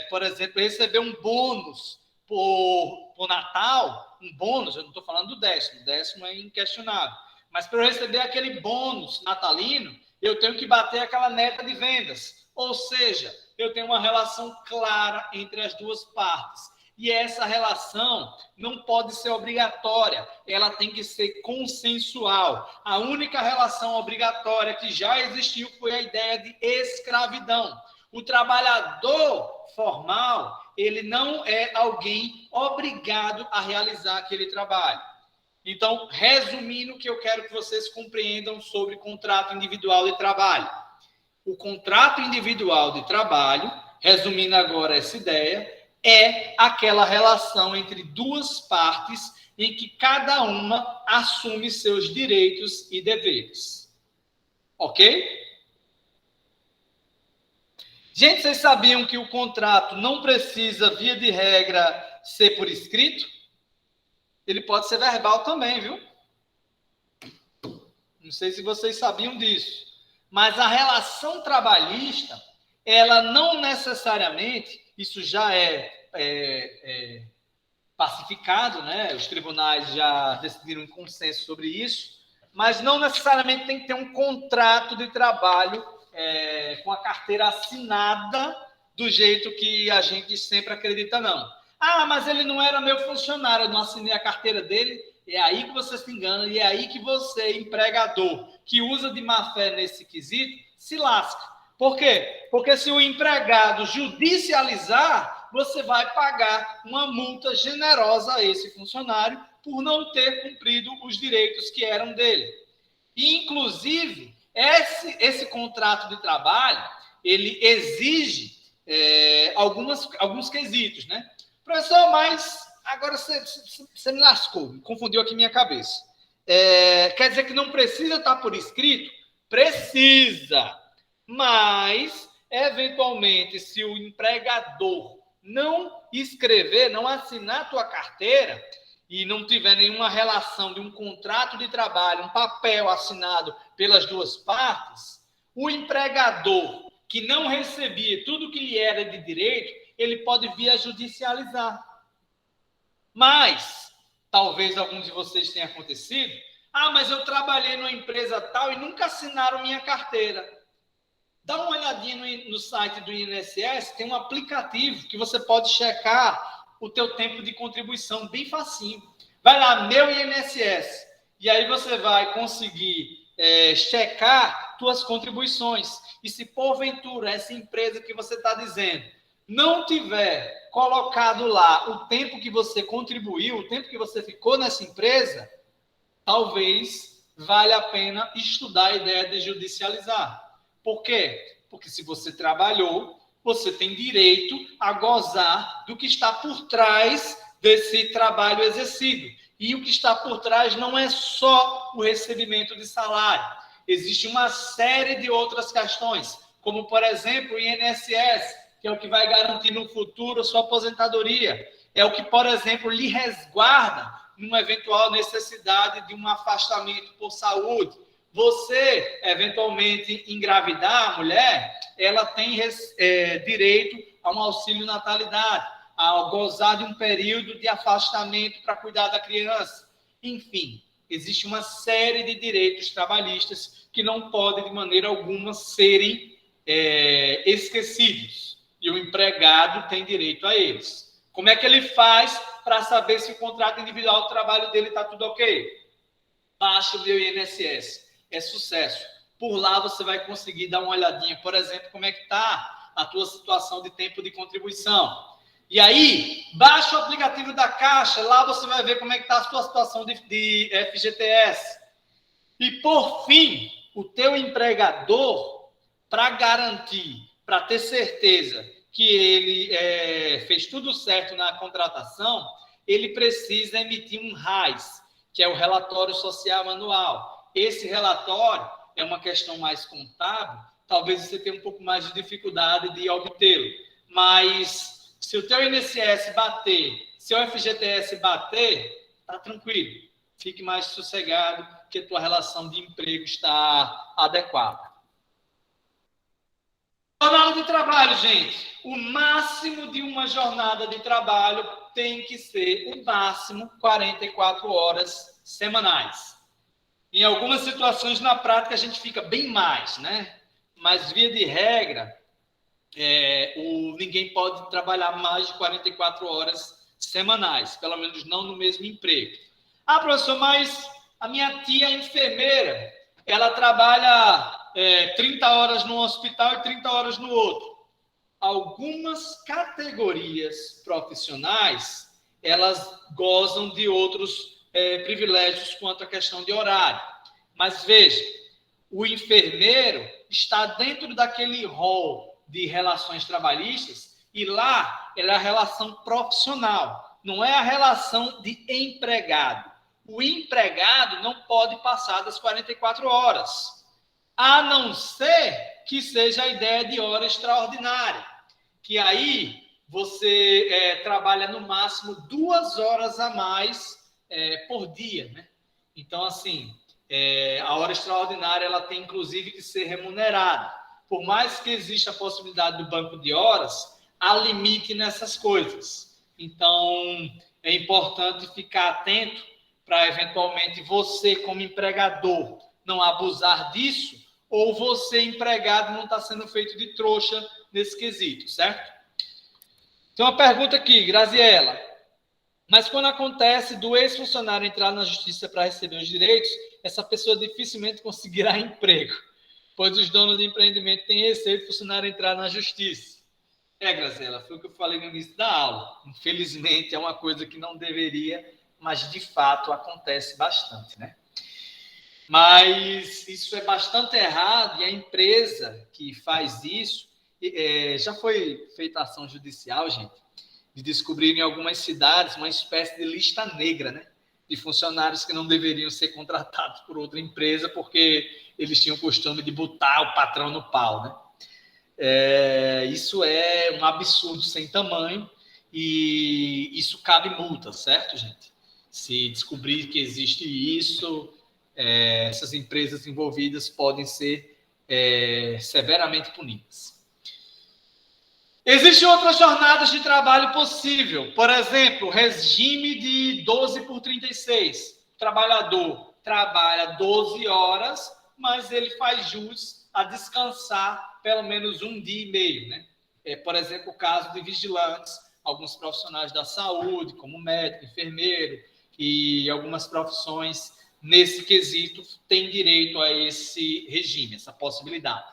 por exemplo, receber um bônus por Natal, um bônus, eu não estou falando do décimo, o décimo é inquestionável, mas para eu receber aquele bônus natalino, eu tenho que bater aquela meta de vendas. Ou seja, eu tenho uma relação clara entre as duas partes. E essa relação não pode ser obrigatória, ela tem que ser consensual. A única relação obrigatória que já existiu foi a ideia de escravidão. O trabalhador formal, ele não é alguém obrigado a realizar aquele trabalho. Então, resumindo, o que eu quero que vocês compreendam sobre contrato individual de trabalho. O contrato individual de trabalho, resumindo agora essa ideia, é aquela relação entre duas partes em que cada uma assume seus direitos e deveres. Ok? Gente, vocês sabiam que o contrato não precisa, via de regra, ser por escrito? Ele pode ser verbal também, viu? Não sei se vocês sabiam disso. Mas a relação trabalhista, ela não necessariamente, isso já é pacificado, né? Os tribunais já decidiram em consenso sobre isso, mas não necessariamente tem que ter um contrato de trabalho com a carteira assinada do jeito que a gente sempre acredita, não. Ah, mas ele não era meu funcionário, eu não assinei a carteira dele, É aí que você se engana e é aí que você, empregador, que usa de má fé nesse quesito, se lasca. Por quê? Porque se o empregado judicializar, você vai pagar uma multa generosa a esse funcionário por não ter cumprido os direitos que eram dele. E, inclusive, esse contrato de trabalho, ele exige alguns quesitos, né? Professor, mas agora você me lascou, me confundiu aqui minha cabeça. Quer dizer que não precisa estar por escrito? Precisa, mas, eventualmente, se o empregador não escrever, não assinar a tua carteira e não tiver nenhuma relação de um contrato de trabalho, um papel assinado pelas duas partes, o empregador que não recebia tudo que lhe era de direito, ele pode vir a judicializar. Mas, talvez alguns de vocês tenha acontecido, mas eu trabalhei numa empresa tal e nunca assinaram minha carteira. Dá uma olhadinha no site do INSS, tem um aplicativo que você pode checar o teu tempo de contribuição, bem facinho. Vai lá, Meu INSS, e aí você vai conseguir checar tuas contribuições. E se porventura essa empresa que você está dizendo não tiver colocado lá o tempo que você contribuiu, o tempo que você ficou nessa empresa, talvez valha a pena estudar a ideia de judicializar. Por quê? Porque se você trabalhou, você tem direito a gozar do que está por trás desse trabalho exercido. E o que está por trás não é só o recebimento de salário. Existe uma série de outras questões, como, por exemplo, o INSS, que é o que vai garantir no futuro a sua aposentadoria. É o que, por exemplo, lhe resguarda numa eventual necessidade de um afastamento por saúde. Você, eventualmente, engravidar a mulher, ela tem direito a um auxílio natalidade, a gozar de um período de afastamento para cuidar da criança. Enfim, existe uma série de direitos trabalhistas que não podem, de maneira alguma, serem esquecidos. E o empregado tem direito a eles. Como é que ele faz para saber se o contrato individual de trabalho dele está tudo ok? Baixa o Meu INSS. É sucesso. Por lá você vai conseguir dar uma olhadinha, por exemplo, como é que está a tua situação de tempo de contribuição. E aí, baixa o aplicativo da Caixa, lá você vai ver como é que está a tua situação de FGTS. E, por fim, o teu empregador, para garantir, para ter certeza que ele fez tudo certo na contratação, ele precisa emitir um RAIS, que é o Relatório Social Anual. Esse relatório é uma questão mais contábil, talvez você tenha um pouco mais de dificuldade de obtê-lo, mas se o teu INSS bater, se o FGTS bater, está tranquilo, fique mais sossegado, que a tua relação de emprego está adequada. Jornada de trabalho, gente. O máximo de uma jornada de trabalho tem que ser, o máximo, 44 horas semanais. Em algumas situações, na prática, a gente fica bem mais, né? Mas, via de regra, ninguém pode trabalhar mais de 44 horas semanais, pelo menos não no mesmo emprego. Professor, mas a minha tia é enfermeira, ela trabalha 30 horas num hospital e 30 horas no outro. Algumas categorias profissionais, elas gozam de outros privilégios quanto à questão de horário. Mas veja, o enfermeiro está dentro daquele rol de relações trabalhistas e lá é a relação profissional, não é a relação de empregado. O empregado não pode passar das 44 horas, a não ser que seja a ideia de hora extraordinária, que aí você trabalha no máximo 2 horas a mais por dia, né? Então, assim, a hora extraordinária ela tem, inclusive, que ser remunerada. Por mais que exista a possibilidade do banco de horas, há limite nessas coisas. Então, é importante ficar atento para, eventualmente, você, como empregador, não abusar disso, ou você, empregado, não está sendo feito de trouxa nesse quesito, certo? Tem uma pergunta aqui, Graziela. Mas quando acontece do ex-funcionário entrar na justiça para receber os direitos, essa pessoa dificilmente conseguirá emprego, pois os donos de empreendimento têm receio de funcionário entrar na justiça. Graziela, foi o que eu falei no início da aula. Infelizmente, é uma coisa que não deveria, mas de fato acontece bastante, né? Mas isso é bastante errado e a empresa que faz isso, já foi feita ação judicial, gente, de descobrir em algumas cidades uma espécie de lista negra, né? De funcionários que não deveriam ser contratados por outra empresa porque eles tinham o costume de botar o patrão no pau, né? Isso é um absurdo sem tamanho e isso cabe multa, certo, gente? Se descobrir que existe isso, essas empresas envolvidas podem ser severamente punidas. Existem outras jornadas de trabalho possível. Por exemplo, regime de 12/36. O trabalhador trabalha 12 horas, mas ele faz jus a descansar pelo menos um dia e meio, né? Por exemplo, o caso de vigilantes, alguns profissionais da saúde, como médico, enfermeiro e algumas profissões nesse quesito têm direito a esse regime, essa possibilidade.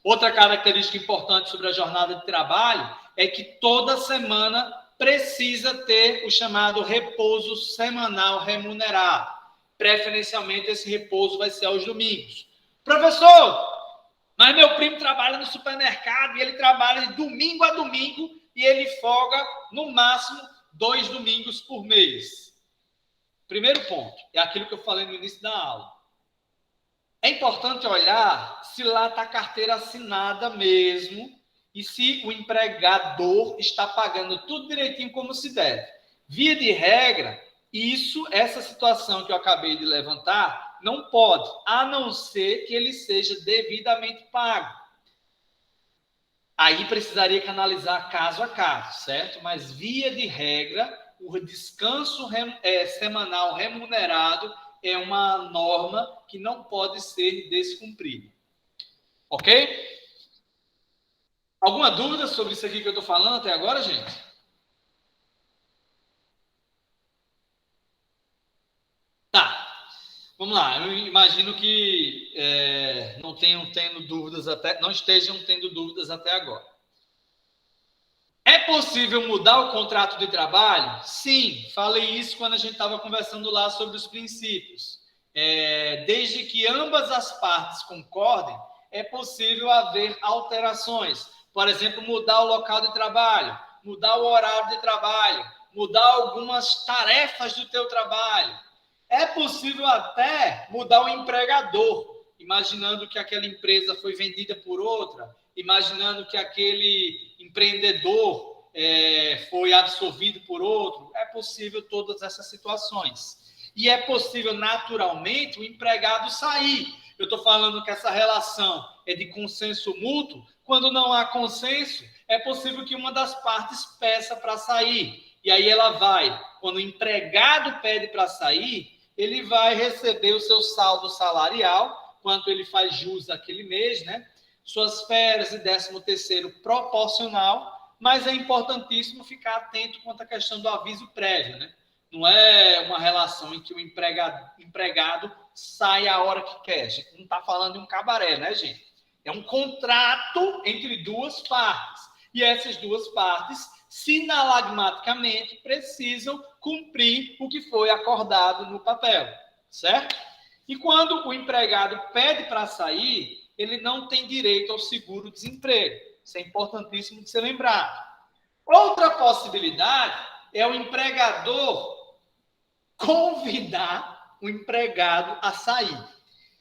Outra característica importante sobre a jornada de trabalho é que toda semana precisa ter o chamado repouso semanal remunerado. Preferencialmente, esse repouso vai ser aos domingos. Professor, mas meu primo trabalha no supermercado e ele trabalha de domingo a domingo e ele folga, no máximo, 2 domingos por mês. Primeiro ponto, é aquilo que eu falei no início da aula. É importante olhar se lá está a carteira assinada mesmo e se o empregador está pagando tudo direitinho como se deve. Via de regra, essa situação que eu acabei de levantar, não pode, a não ser que ele seja devidamente pago. Aí precisaria canalizar caso a caso, certo? Mas, via de regra, o descanso semanal remunerado é uma norma que não pode ser descumprida. Ok? Alguma dúvida sobre isso aqui que eu estou falando até agora, gente? Tá. Vamos lá. Eu imagino que não estejam tendo dúvidas até agora. É possível mudar o contrato de trabalho? Sim, falei isso quando a gente estava conversando lá sobre os princípios. Desde que ambas as partes concordem, é possível haver alterações. Por exemplo, mudar o local de trabalho, mudar o horário de trabalho, mudar algumas tarefas do teu trabalho. É possível até mudar o empregador, imaginando que aquela empresa foi vendida por outra, imaginando que aquele empreendedor foi absorvido por outro. É possível todas essas situações. E é possível, naturalmente, o empregado sair. Eu estou falando que essa relação é de consenso mútuo. Quando não há consenso, é possível que uma das partes peça para sair. E aí ela vai. Quando o empregado pede para sair, ele vai receber o seu saldo salarial, quanto ele faz jus aquele mês, né? Suas férias e 13º proporcional, mas é importantíssimo ficar atento quanto à questão do aviso prévio, né? Não é uma relação em que o empregado sai a hora que quer. A gente não está falando de um cabaré, né, gente? É um contrato entre duas partes. E essas duas partes, sinalagmaticamente, precisam cumprir o que foi acordado no papel, certo? E quando o empregado pede para sair, ele não tem direito ao seguro-desemprego. Isso é importantíssimo de ser lembrado. Outra possibilidade é o empregador convidar o empregado a sair.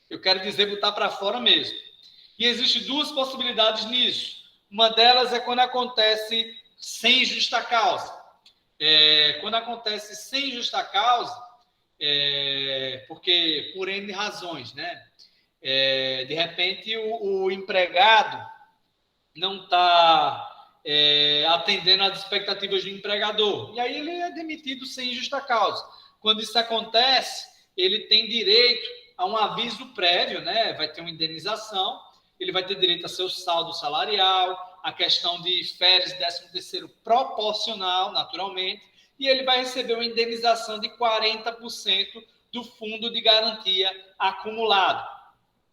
Eu quero dizer, botar para fora mesmo. E existem 2 possibilidades nisso. Uma delas é quando acontece sem justa causa. Quando acontece sem justa causa, porque por N razões, né? De repente, o empregado não está atendendo às expectativas do empregador. E aí ele é demitido sem justa causa. Quando isso acontece, ele tem direito a um aviso prévio, né? Vai ter uma indenização, ele vai ter direito a seu saldo salarial, a questão de férias, 13º proporcional, naturalmente, e ele vai receber uma indenização de 40% do fundo de garantia acumulado.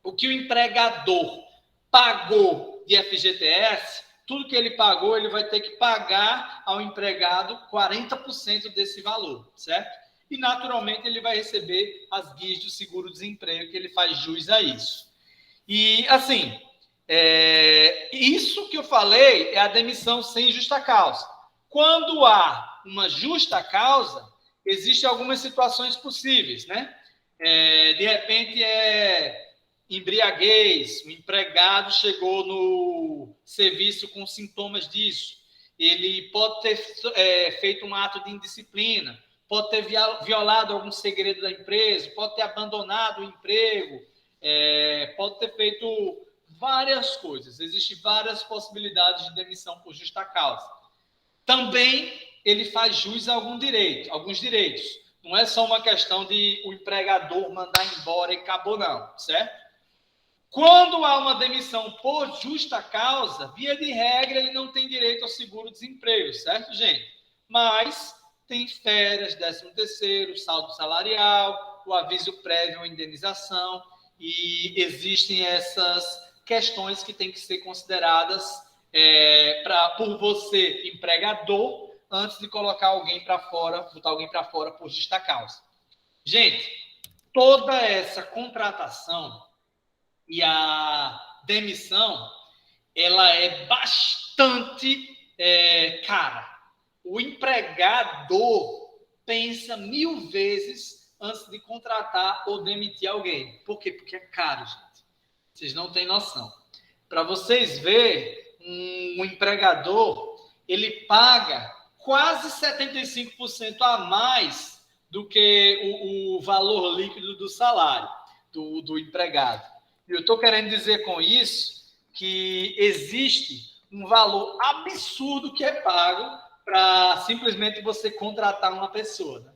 O que o empregador pagou de FGTS, tudo que ele pagou, ele vai ter que pagar ao empregado 40% desse valor, certo? E, naturalmente, ele vai receber as guias do seguro-desemprego, que ele faz jus a isso. E, assim, isso que eu falei é a demissão sem justa causa. Quando há uma justa causa, existem algumas situações possíveis, né? De repente, embriaguez, o empregado chegou no serviço com sintomas disso, ele pode ter feito um ato de indisciplina, pode ter violado algum segredo da empresa, pode ter abandonado o emprego, pode ter feito várias coisas. Existem várias possibilidades de demissão por justa causa. Também ele faz jus a alguns direitos. Não é só uma questão de o empregador mandar embora e acabou, não, certo? Quando há uma demissão por justa causa, via de regra, ele não tem direito ao seguro-desemprego, certo, gente? Mas tem férias, 13º, saldo salarial, o aviso prévio à indenização, e existem essas questões que têm que ser consideradas por você, empregador, antes de colocar alguém para fora, botar alguém para fora por justa causa. Gente, toda essa contratação e a demissão, ela é bastante cara. O empregador pensa 1000 vezes antes de contratar ou demitir alguém. Por quê? Porque é caro, gente. Vocês não têm noção. Para vocês verem, um empregador, ele paga quase 75% a mais do que o valor líquido do salário do empregado. E eu estou querendo dizer com isso que existe um valor absurdo que é pago para simplesmente você contratar uma pessoa, né?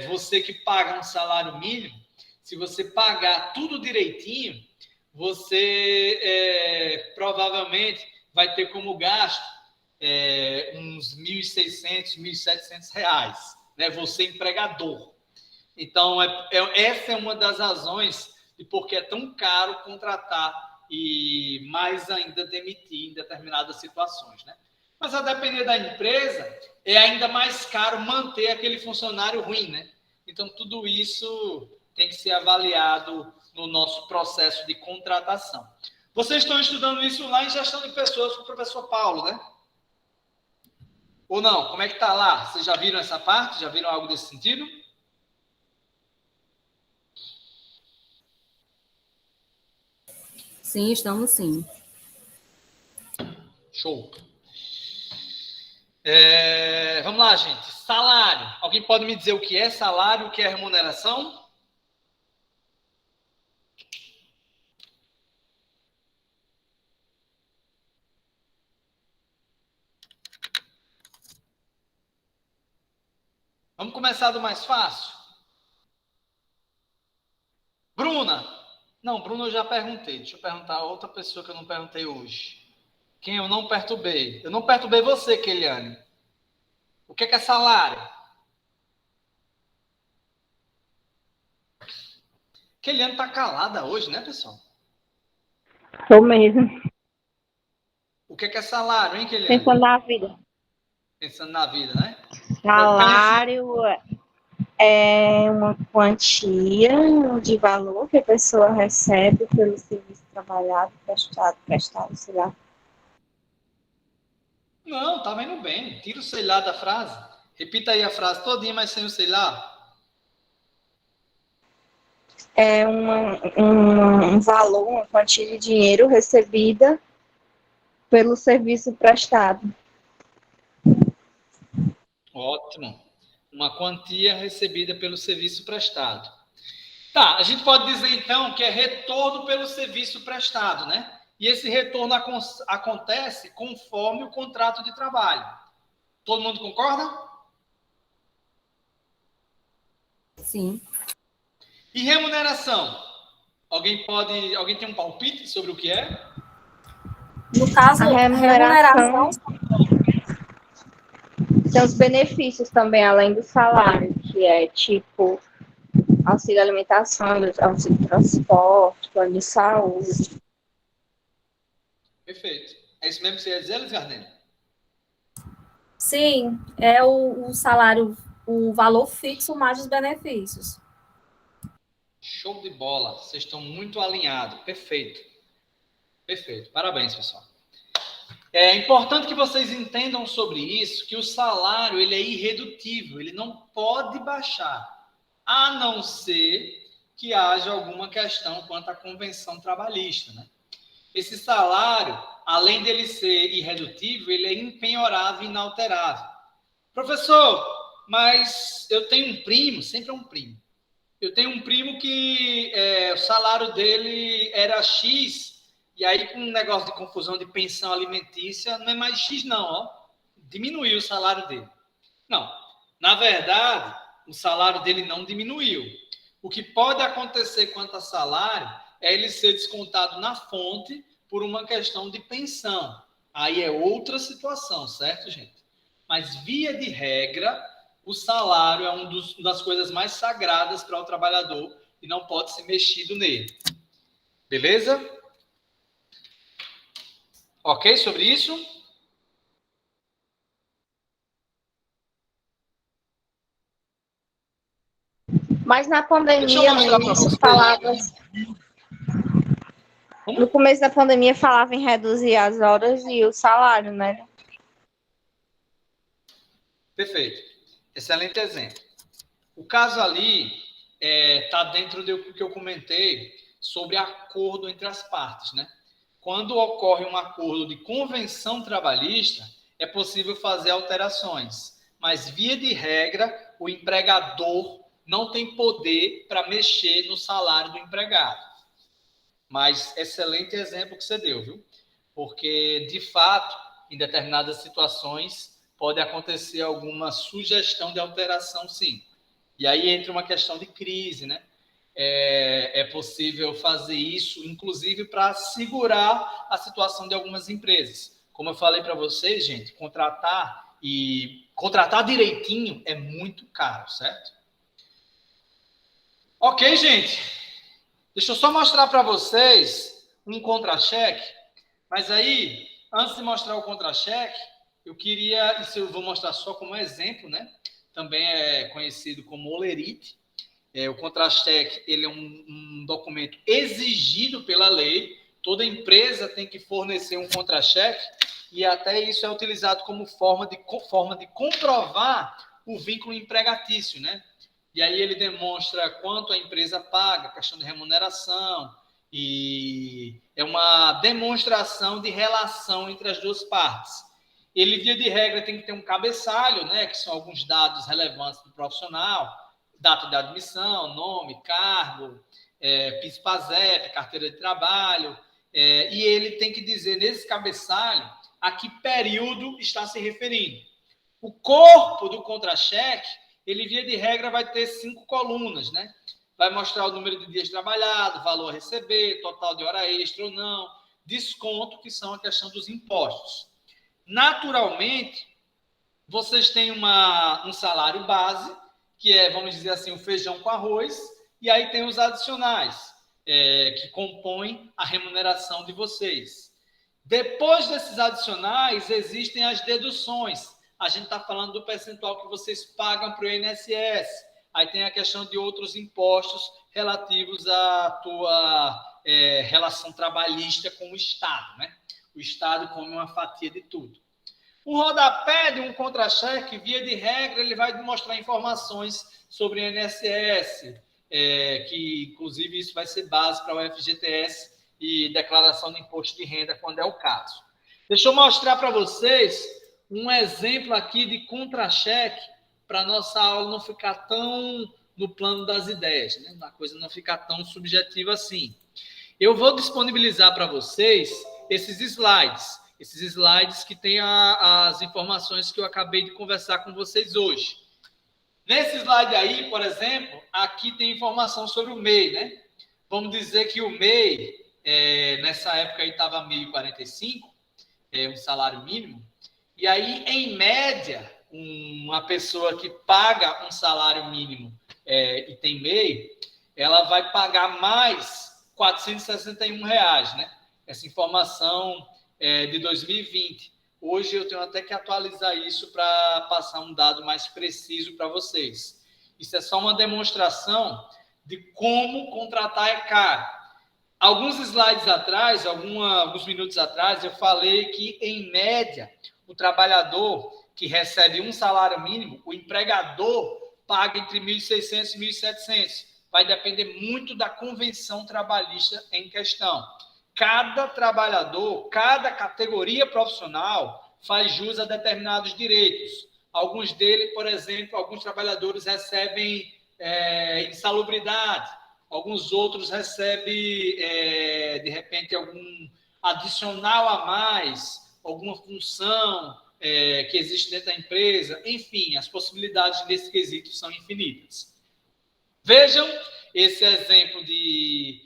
Você que paga um salário mínimo, se você pagar tudo direitinho, você provavelmente vai ter como gasto uns R$1.600, R$1.700, né? Você empregador. Então, essa é uma das razões de por que é tão caro contratar e mais ainda demitir em determinadas situações, né? Mas a depender da empresa, é ainda mais caro manter aquele funcionário ruim, né? Então, tudo isso tem que ser avaliado no nosso processo de contratação. Vocês estão estudando isso lá em gestão de pessoas com o professor Paulo, né? Ou não? Como é que está lá? Vocês já viram essa parte? Já viram algo desse sentido?
Sim, estamos sim.
Show. Vamos lá, gente. Salário. Alguém pode me dizer o que é salário, o que é remuneração? Vamos começar do mais fácil? Bruna. Não, Bruna eu já perguntei. Deixa eu perguntar a outra pessoa que eu não perguntei hoje. Quem eu não perturbei? Eu não perturbei você, Keliane. O que é salário? Keliane está calada hoje, né, pessoal?
Sou mesmo.
O que é salário, hein, Keliane?
Pensando na vida.
Pensando na vida, né?
Salário é uma quantia de valor que a pessoa recebe pelo serviço trabalhado, prestado, sei lá.
Não, tá vendo bem. Tira o sei lá da frase. Repita aí a frase todinha, mas sem o sei lá.
É um valor, uma quantia de dinheiro recebida pelo serviço prestado.
Ótimo. Uma quantia recebida pelo serviço prestado. Tá, a gente pode dizer então que é retorno pelo serviço prestado, né? E esse retorno acontece conforme o contrato de trabalho. Todo mundo concorda?
Sim.
E remuneração? Alguém tem um palpite sobre o que é?
No caso,
A remuneração
Tem os benefícios também, além do salário, que é tipo auxílio alimentação, auxílio transporte, plano de saúde.
Perfeito. É isso mesmo que você ia dizer, Luiz Gardner?
Sim, é o salário, o valor fixo mais os benefícios.
Show de bola. Vocês estão muito alinhados. Perfeito. Perfeito. Parabéns, pessoal. É importante que vocês entendam sobre isso, que o salário ele é irredutível, ele não pode baixar, a não ser que haja alguma questão quanto à convenção trabalhista, né? Esse salário, além dele ser irredutível, ele é impenhorável e inalterável. Professor, mas eu tenho um primo, sempre é um primo. Eu tenho um primo que o salário dele era X, e aí com um negócio de confusão de pensão alimentícia, não é mais X não, ó. Diminuiu o salário dele. Não, na verdade, o salário dele não diminuiu. O que pode acontecer quanto a salário é ele ser descontado na fonte por uma questão de pensão. Aí é outra situação, certo, gente? Mas, via de regra, o salário é uma das coisas mais sagradas para o trabalhador e não pode ser mexido nele. Beleza? Ok sobre isso?
Mas na
Deixa eu
pandemia,
mostrar
no
para
início,
vocês.
falava. No começo da pandemia, falava em reduzir as horas e o salário, né?
Perfeito. Excelente exemplo. O caso ali está dentro do que eu comentei sobre acordo entre as partes, né? Quando ocorre um acordo de convenção trabalhista, é possível fazer alterações, mas, via de regra, o empregador não tem poder para mexer no salário do empregado. Mas, excelente exemplo que você deu, viu? Porque, de fato, em determinadas situações, pode acontecer alguma sugestão de alteração, sim. E aí entra uma questão de crise, né? É possível fazer isso, inclusive, para segurar a situação de algumas empresas. Como eu falei para vocês, gente, contratar direitinho é muito caro, certo? Ok, gente. Deixa eu só mostrar para vocês um contra-cheque. Mas aí, antes de mostrar o contra-cheque, eu queria, isso eu vou mostrar só como exemplo, né? Também é conhecido como olerite. O contra-cheque, ele é um documento exigido pela lei. Toda empresa tem que fornecer um contra-cheque e até isso é utilizado como forma de comprovar o vínculo empregatício, né? E aí ele demonstra quanto a empresa paga, questão de remuneração, e é uma demonstração de relação entre as duas partes. Ele, via de regra, tem que ter um cabeçalho, né, que são alguns dados relevantes do profissional, data de admissão, nome, cargo, PIS/PASEP, carteira de trabalho, e ele tem que dizer nesse cabeçalho a que período está se referindo. O corpo do contra-cheque, ele, via de regra, vai ter 5 colunas, né? Vai mostrar o número de dias trabalhados, valor a receber, total de hora extra ou não, desconto, que são a questão dos impostos. Naturalmente, vocês têm um salário base, que é, vamos dizer assim, o feijão com arroz, e aí tem os adicionais, que compõem a remuneração de vocês. Depois desses adicionais, existem as deduções. A gente está falando do percentual que vocês pagam para o INSS. Aí tem a questão de outros impostos relativos à tua relação trabalhista com o Estado, né? O Estado come uma fatia de tudo. O rodapé de um contra-cheque, via de regra, ele vai mostrar informações sobre o INSS, que, inclusive, isso vai ser base para o FGTS e declaração de imposto de renda, quando é o caso. Deixa eu mostrar para vocês um exemplo aqui de contra-cheque, para a nossa aula não ficar tão no plano das ideias, né? A coisa não ficar tão subjetiva assim. Eu vou disponibilizar para vocês esses slides que têm as informações que eu acabei de conversar com vocês hoje. Nesse slide aí, por exemplo, aqui tem informação sobre o MEI, né? Vamos dizer que o MEI, nessa época aí estava 1.045, um salário mínimo, e aí, em média, uma pessoa que paga um salário mínimo e tem MEI, ela vai pagar mais R$ 461, né? Essa informação é de 2020. Hoje eu tenho até que atualizar isso para passar um dado mais preciso para vocês. Isso é só uma demonstração de como contratar é caro. Alguns slides atrás, alguns minutos atrás, eu falei que, em média, o trabalhador que recebe um salário mínimo, o empregador paga entre 1.600 e 1.700. Vai depender muito da convenção trabalhista em questão. Cada trabalhador, cada categoria profissional faz jus a determinados direitos. Alguns deles, por exemplo, alguns trabalhadores recebem insalubridade, alguns outros recebem, de repente, algum adicional a mais, alguma função que existe dentro da empresa. Enfim, as possibilidades nesse quesito são infinitas. Vejam esse exemplo de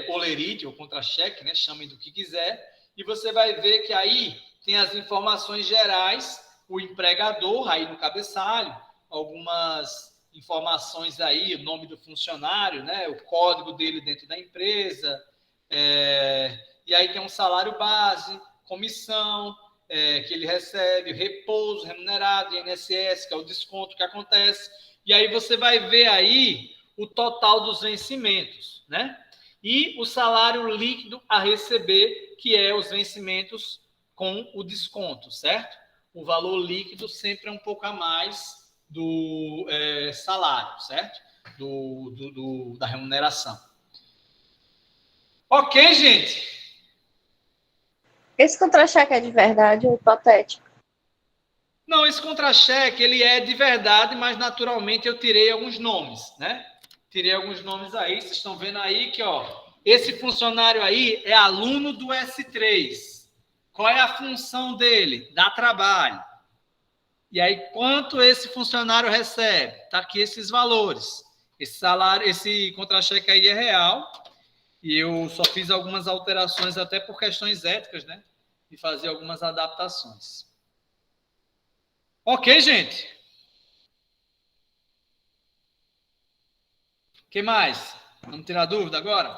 olerite ou contra-cheque, né? Chamem do que quiser, e você vai ver que aí tem as informações gerais, o empregador aí no cabeçalho, algumas informações aí, o nome do funcionário, né? O código dele dentro da empresa, e aí tem um salário base, comissão que ele recebe, repouso remunerado, INSS, que é o desconto que acontece, e aí você vai ver aí o total dos vencimentos, né? E o salário líquido a receber, que é os vencimentos com o desconto, certo? O valor líquido sempre é um pouco a mais do salário, certo? Da remuneração. Ok, gente?
Esse contra-cheque é de verdade ou hipotético?
Não, esse contra-cheque, ele é de verdade, mas naturalmente eu tirei alguns nomes, né? Tirei alguns nomes aí, vocês estão vendo aí que, esse funcionário aí é aluno do S3. Qual é a função dele? Dá trabalho. E aí, quanto esse funcionário recebe? Está aqui esses valores. Esse salário, esse contra-cheque aí é real. E eu só fiz algumas alterações, até por questões éticas, né? De fazer algumas adaptações. Ok, gente? O que mais? Vamos tirar dúvida agora?